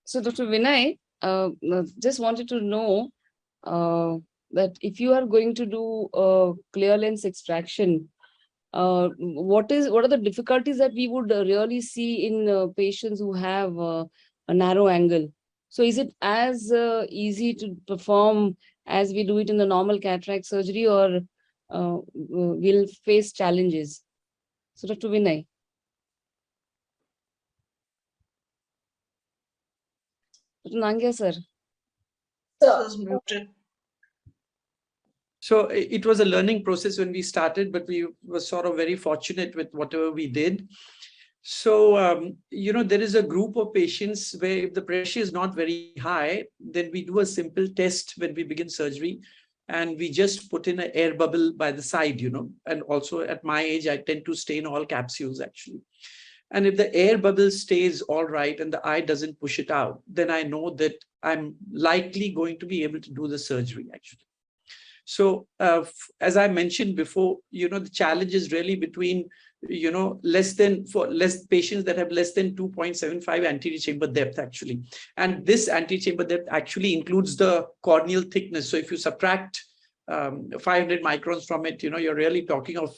So, Dr. Vinay, just wanted to know that if you are going to do clear lens extraction, what are the difficulties that we would really see in patients who have a narrow angle? So, is it as easy to perform as we do it in the normal cataract surgery, or we'll face challenges? So, Dr. Vinay. Nangia, sir. So it was a learning process when we started, but we were sort of very fortunate with whatever we did. So, there is a group of patients where if the pressure is not very high, then we do a simple test when we begin surgery. And we just put in an air bubble by the side, and also at my age, I tend to stay in all capsules actually. And if the air bubble stays all right and the eye doesn't push it out, then I know that I'm likely going to be able to do the surgery actually. So as I mentioned before, the challenge is really between, less patients that have less than 2.75 anterior chamber depth actually. And this anterior chamber depth actually includes the corneal thickness. So if you subtract 500 microns from it, you're really talking of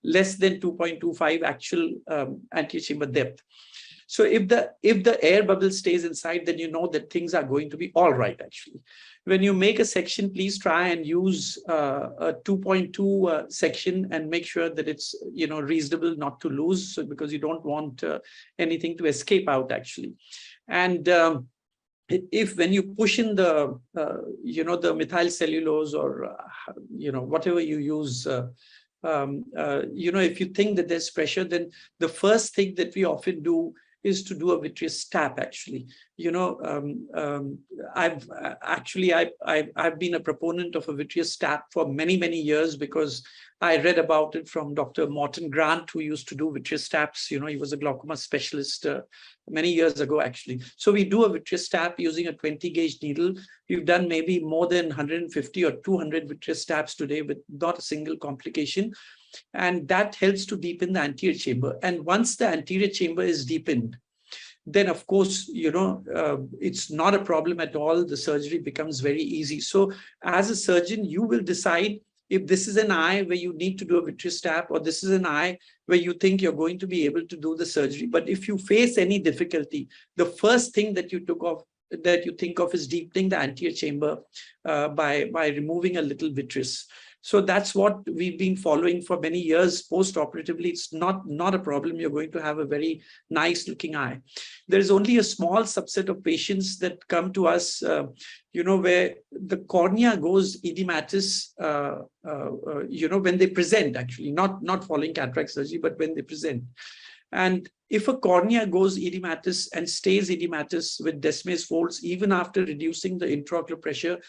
less than 2.25 actual anterior chamber depth. So if the air bubble stays inside, then you know that things are going to be all right actually. When you make a section, please try and use a 2.2 section and make sure that it's reasonable not to lose, so because you don't want anything to escape out actually. And if when you push in the the methyl cellulose or whatever you use, if you think that there's pressure, then the first thing that we often do is to do a vitreous tap actually. I've been a proponent of a vitreous tap for many, many years because I read about it from Dr. Morton Grant, who used to do vitreous taps. He was a glaucoma specialist many years ago, actually. So we do a vitreous tap using a 20 gauge needle. We've done maybe more than 150 or 200 vitreous taps today with not a single complication. And that helps to deepen the anterior chamber. And once the anterior chamber is deepened, then of course, it's not a problem at all. The surgery becomes very easy. So as a surgeon, you will decide if this is an eye where you need to do a vitreous tap, or this is an eye where you think you're going to be able to do the surgery. But if you face any difficulty, the first thing that you think of is deepening the anterior chamber by removing a little vitreous. So that's what we've been following for many years. Post-operatively, it's not a problem. You're going to have a very nice looking eye. There's only a small subset of patients that come to us, where the cornea goes edematous, when they present, actually, not following cataract surgery, but when they present. And if a cornea goes edematous and stays edematous with Descemet's folds, even after reducing the intraocular pressure,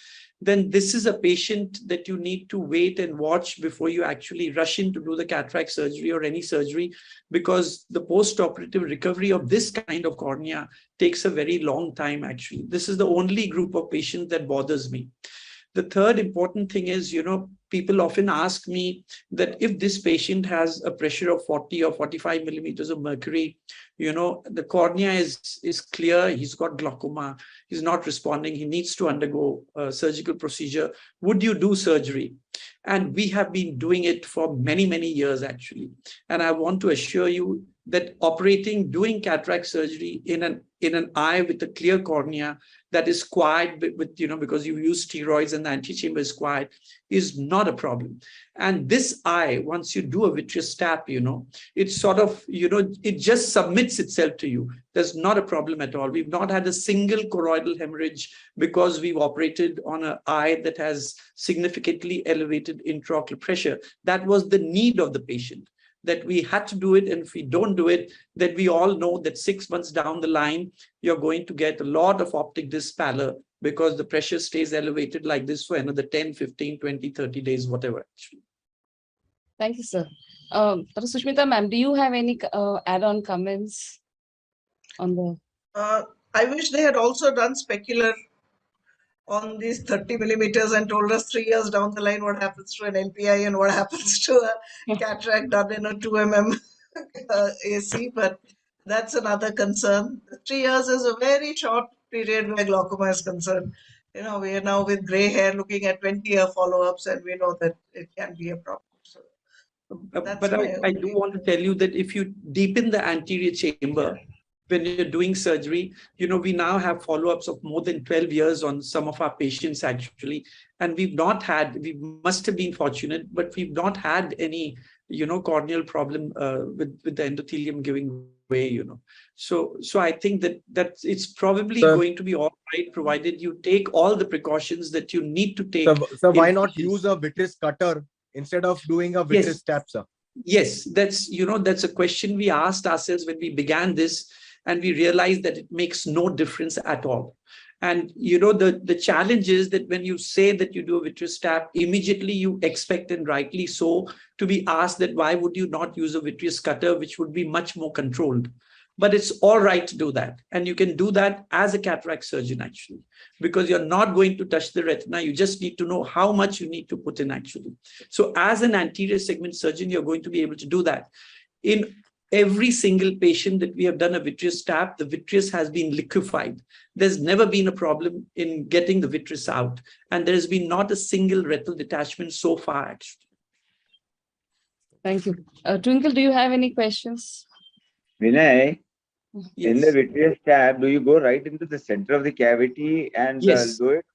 then this is a patient that you need to wait and watch before you actually rush in to do the cataract surgery or any surgery, because the post-operative recovery of this kind of cornea takes a very long time, actually. This is the only group of patients that bothers me. The third important thing is, people often ask me that if this patient has a pressure of 40 or 45 millimeters of mercury, the cornea is clear, he's got glaucoma, he's not responding, he needs to undergo a surgical procedure. Would you do surgery? And we have been doing it for many, many years, actually. And I want to assure you that doing cataract surgery in an eye with a clear cornea that is quiet because you use steroids and the antechamber is quiet, is not a problem. And this eye, once you do a vitreous tap, it's sort of, it just submits itself to you. There's not a problem at all. We've not had a single choroidal hemorrhage because we've operated on an eye that has significantly elevated intraocular pressure. That was the need of the patient, that we had to do it. And if we don't do it, then we all know that 6 months down the line, you're going to get a lot of optic disc pallor because the pressure stays elevated like this for another 10, 15, 20, 30 days, whatever. Actually. Thank you, sir. Dr. Sushmita, ma'am, do you have any add-on comments on the... I wish they had also done specular on these 30 millimeters and told us 3 years down the line what happens to an LPI and what happens to a cataract done in a 2 mm AC, but that's another concern. 3 years is a very short period where glaucoma is concerned. We are now with gray hair looking at 20-year follow-ups, and we know that it can be a problem. So, but I do want to tell you that if you deepen the anterior chamber, when you're doing surgery, we now have follow-ups of more than 12 years on some of our patients, actually. And we must have been fortunate, but we've not had any, corneal problem with the endothelium giving way, So I think that it's probably going to be all right, provided you take all the precautions that you need to take. So why not use a vitreous cutter instead of doing a vitreous tap, sir? Yes, that's a question we asked ourselves when we began this, and we realized that it makes no difference at all. And the challenge is that when you say that you do a vitreous tap, immediately you expect, and rightly so, to be asked that why would you not use a vitreous cutter, which would be much more controlled. But it's all right to do that. And you can do that as a cataract surgeon, actually, because you're not going to touch the retina. You just need to know how much you need to put in, actually. So as an anterior segment surgeon, you're going to be able to do that. In every single patient that we have done a vitreous tap, the vitreous has been liquefied. There's never been a problem in getting the vitreous out. And there has been not a single retinal detachment so far, actually. Thank you. Twinkle, do you have any questions? Vinay, Yes. in the vitreous tap, do you go right into the center of the cavity and Yes. do it?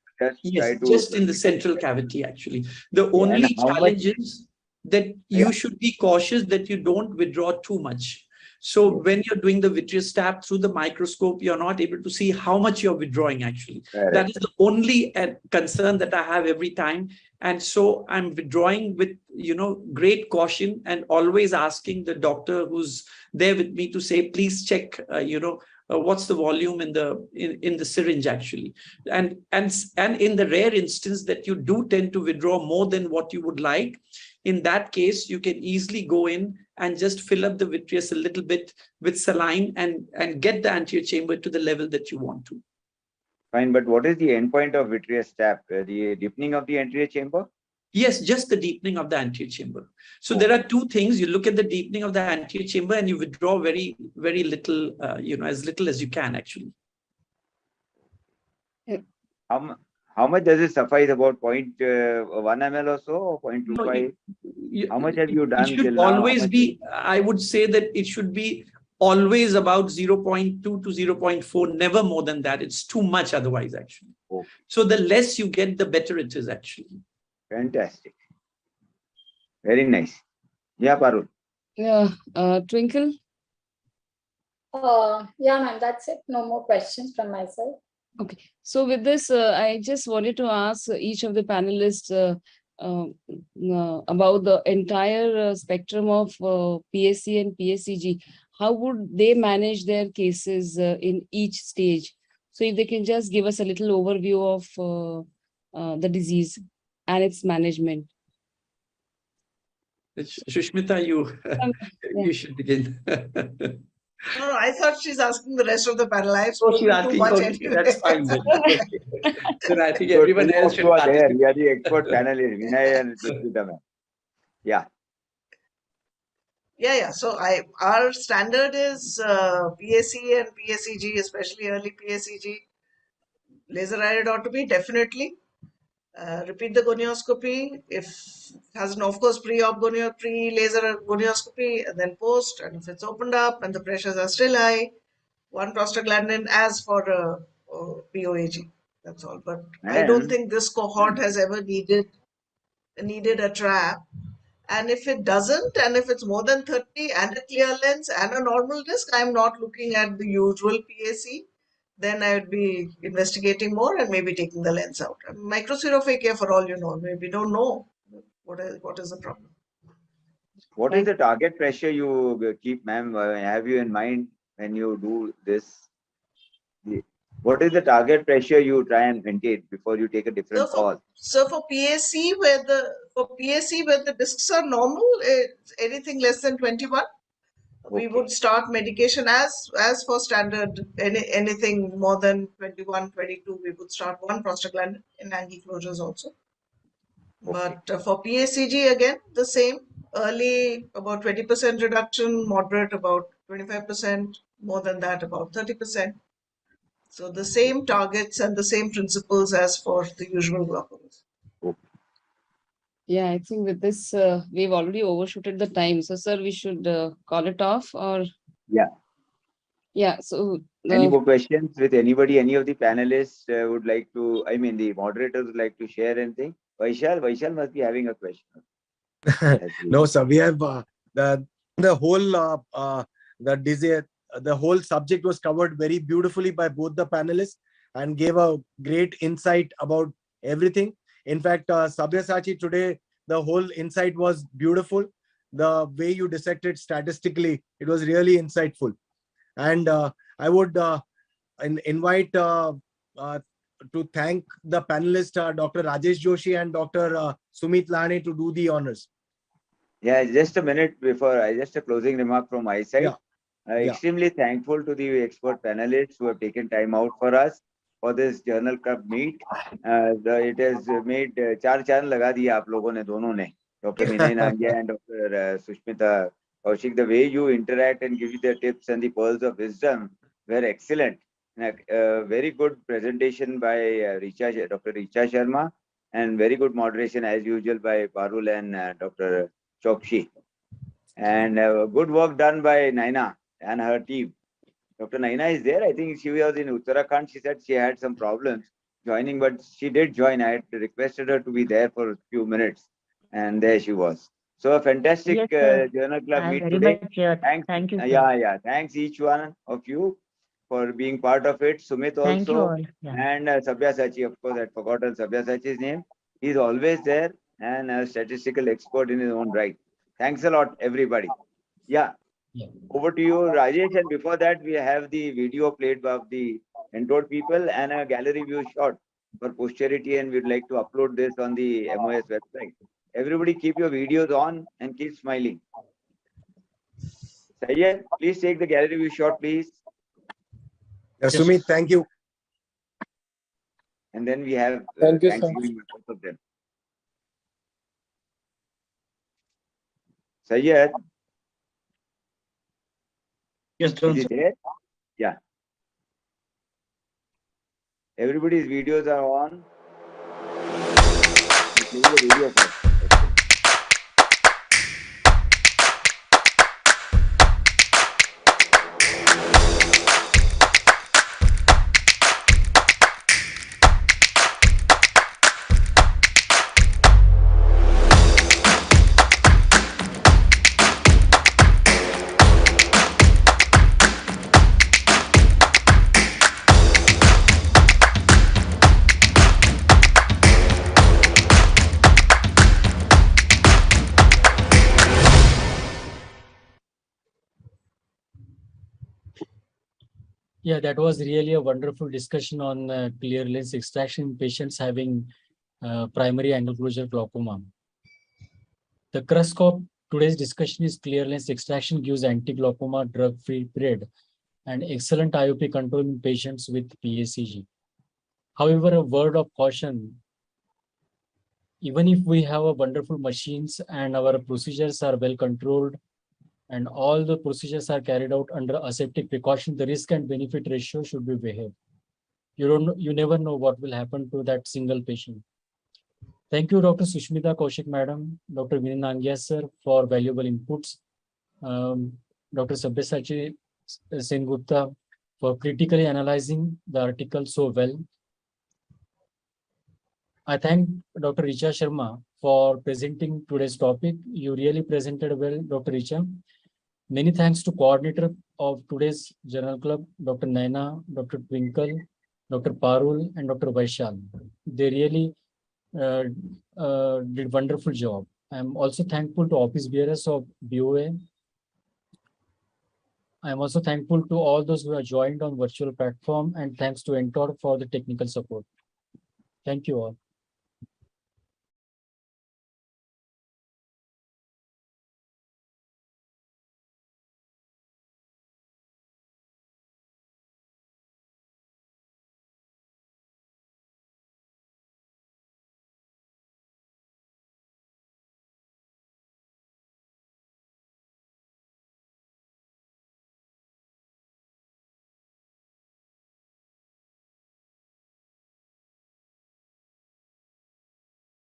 Just in the central cavity, actually. The only challenge is that you should be cautious that you don't withdraw too much. So when you're doing the vitreous tap through the microscope, you're not able to see how much you're withdrawing, actually. Correct. That is the only concern that I have every time. And so I'm withdrawing with, great caution, and always asking the doctor who's there with me to say, please check, what's the volume in the syringe actually. And in the rare instance that you do tend to withdraw more than what you would like, in that case, you can easily go in and just fill up the vitreous a little bit with saline and get the anterior chamber to the level that you want to. Fine, but what is the endpoint of vitreous tap? The deepening of the anterior chamber? Yes, just the deepening of the anterior chamber. So there are two things. You look at the deepening of the anterior chamber and you withdraw very, very little, as little as you can actually. How much does it suffice? About 0.1 ml or so, or 0.25? How much have you done? It should always be, I would say that it should be always about 0.2 to 0.4, never more than that. It's too much otherwise actually. Okay. So the less you get, the better it is actually. Fantastic. Very nice. Yeah, Parul. Yeah, Twinkle. Yeah, ma'am, that's it. No more questions from my side. Okay, so with this, I just wanted to ask each of the panelists about the entire spectrum of PSC and PSCG. How would they manage their cases in each stage? So if they can just give us a little overview of the disease and its management. Sushmita, you should begin. No, I thought she's asking the rest of the panel. I've Oh, spoken she's too asking. much Okay, anyway. that's fine then. Okay. Then I think So everyone else should you are there. participate. We are the expert panelists, Vinay and Sushmita ma'am. Yeah. Yeah. So our standard is PSC and PSCG, especially early PSCG. Laser iridotomy, definitely. Repeat the gonioscopy if has an, of course, pre-laser gonioscopy and then post, and if it's opened up and the pressures are still high, one prostaglandin as for BOAG. That's all. But I don't think this cohort has ever needed a trap. And if it doesn't, and if it's more than 30 and a clear lens and a normal disc, I'm not looking at the usual PSC. Then I would be investigating more and maybe taking the lens out. Microspherophakia, for all you know, we don't know what is the problem. What is the target pressure you keep, ma'am? Have you in mind when you do this? What is the target pressure you try and maintain before you take a different call? So for PSC, where the discs are normal, anything less than 21, we would start medication as for standard. Anything more than 21, 22, we would start one prostaglandin in angle closures also. But for PSCG, again, the same. Early, about 20% reduction, moderate, about 25%, more than that, about 30%. So the same targets and the same principles as for the usual glaucomas. Yeah, I think with this, we've already overshooted the time. So, sir, we should call it off or? Yeah. Yeah, so. Any more questions with anybody? Any of the panelists would like to, the moderators would like to share anything? Vaishal must be having a question. No, sir, we have the whole the whole subject was covered very beautifully by both the panelists and gave a great insight about everything. In fact, Sabyasachi, today, the whole insight was beautiful. The way you dissected statistically, it was really insightful. And I would invite to thank the panelists, Dr. Rajesh Joshi and Dr. Sumit Lane, to do the honors. Yeah, just a minute before, just a closing remark from my side. Extremely thankful to the expert panelists who have taken time out for us for this journal club meet. It has made चार चांद लगा दिया आप लोगों ने दोनों ने, Dr. Vinay Nangia and Dr. Sushmita Kaushik. The way you interact and give you the tips and the pearls of wisdom were excellent. Very good presentation by Dr. Richa Sharma, and very good moderation as usual by Parul and Dr. Chokshi. And good work done by Naina and her team. Dr. Naina is there. I think she was in Uttarakhand. She said she had some problems joining, but she did join. I had requested her to be there for a few minutes, and there she was. So a fantastic journal club meet today. Thanks. Thank you. Thanks each one of you for being part of it. Sumit also, and Sabyasachi, of course. I'd forgotten Sabyasachi's name. He's always there and a statistical expert in his own right. Thanks a lot, everybody. Yeah. Yeah. Over to you, Rajesh. And before that, we have the video played by the enrolled people and a gallery view shot for posterity. And we'd like to upload this on the MOS website. Everybody keep your videos on and keep smiling. Sayyed, please take the gallery view shot, please. Sumit, thank you. And then we have Thank you, sir. Thanksgiving with both of them. Sayyed, Yes, is John. it there? Yeah. Everybody's videos are on. Play the video first. Okay. Yeah, that was really a wonderful discussion on clear lens extraction in patients having primary angle closure glaucoma. The crux of today's discussion is clear lens extraction gives anti-glaucoma drug-free period and excellent IOP control in patients with PACG. However, a word of caution, even if we have a wonderful machines and our procedures are well controlled and all the procedures are carried out under aseptic precaution, the risk and benefit ratio should be weighed. You never know what will happen to that single patient. Thank you, Dr. Sushmita Kaushik, Madam, Dr. Vinay Nangia, sir, for valuable inputs. Dr. Sabyasachi Sengupta for critically analyzing the article so well. I thank Dr. Richa Sharma for presenting today's topic. You really presented well, Dr. Richa. Many thanks to coordinator of today's Journal Club, Dr. Naina, Dr. Twinkle, Dr. Parul, and Dr. Vaishal. They really did wonderful job. I'm also thankful to office bearers of BOA. I'm also thankful to all those who have joined on virtual platform, and thanks to Entor for the technical support. Thank you all.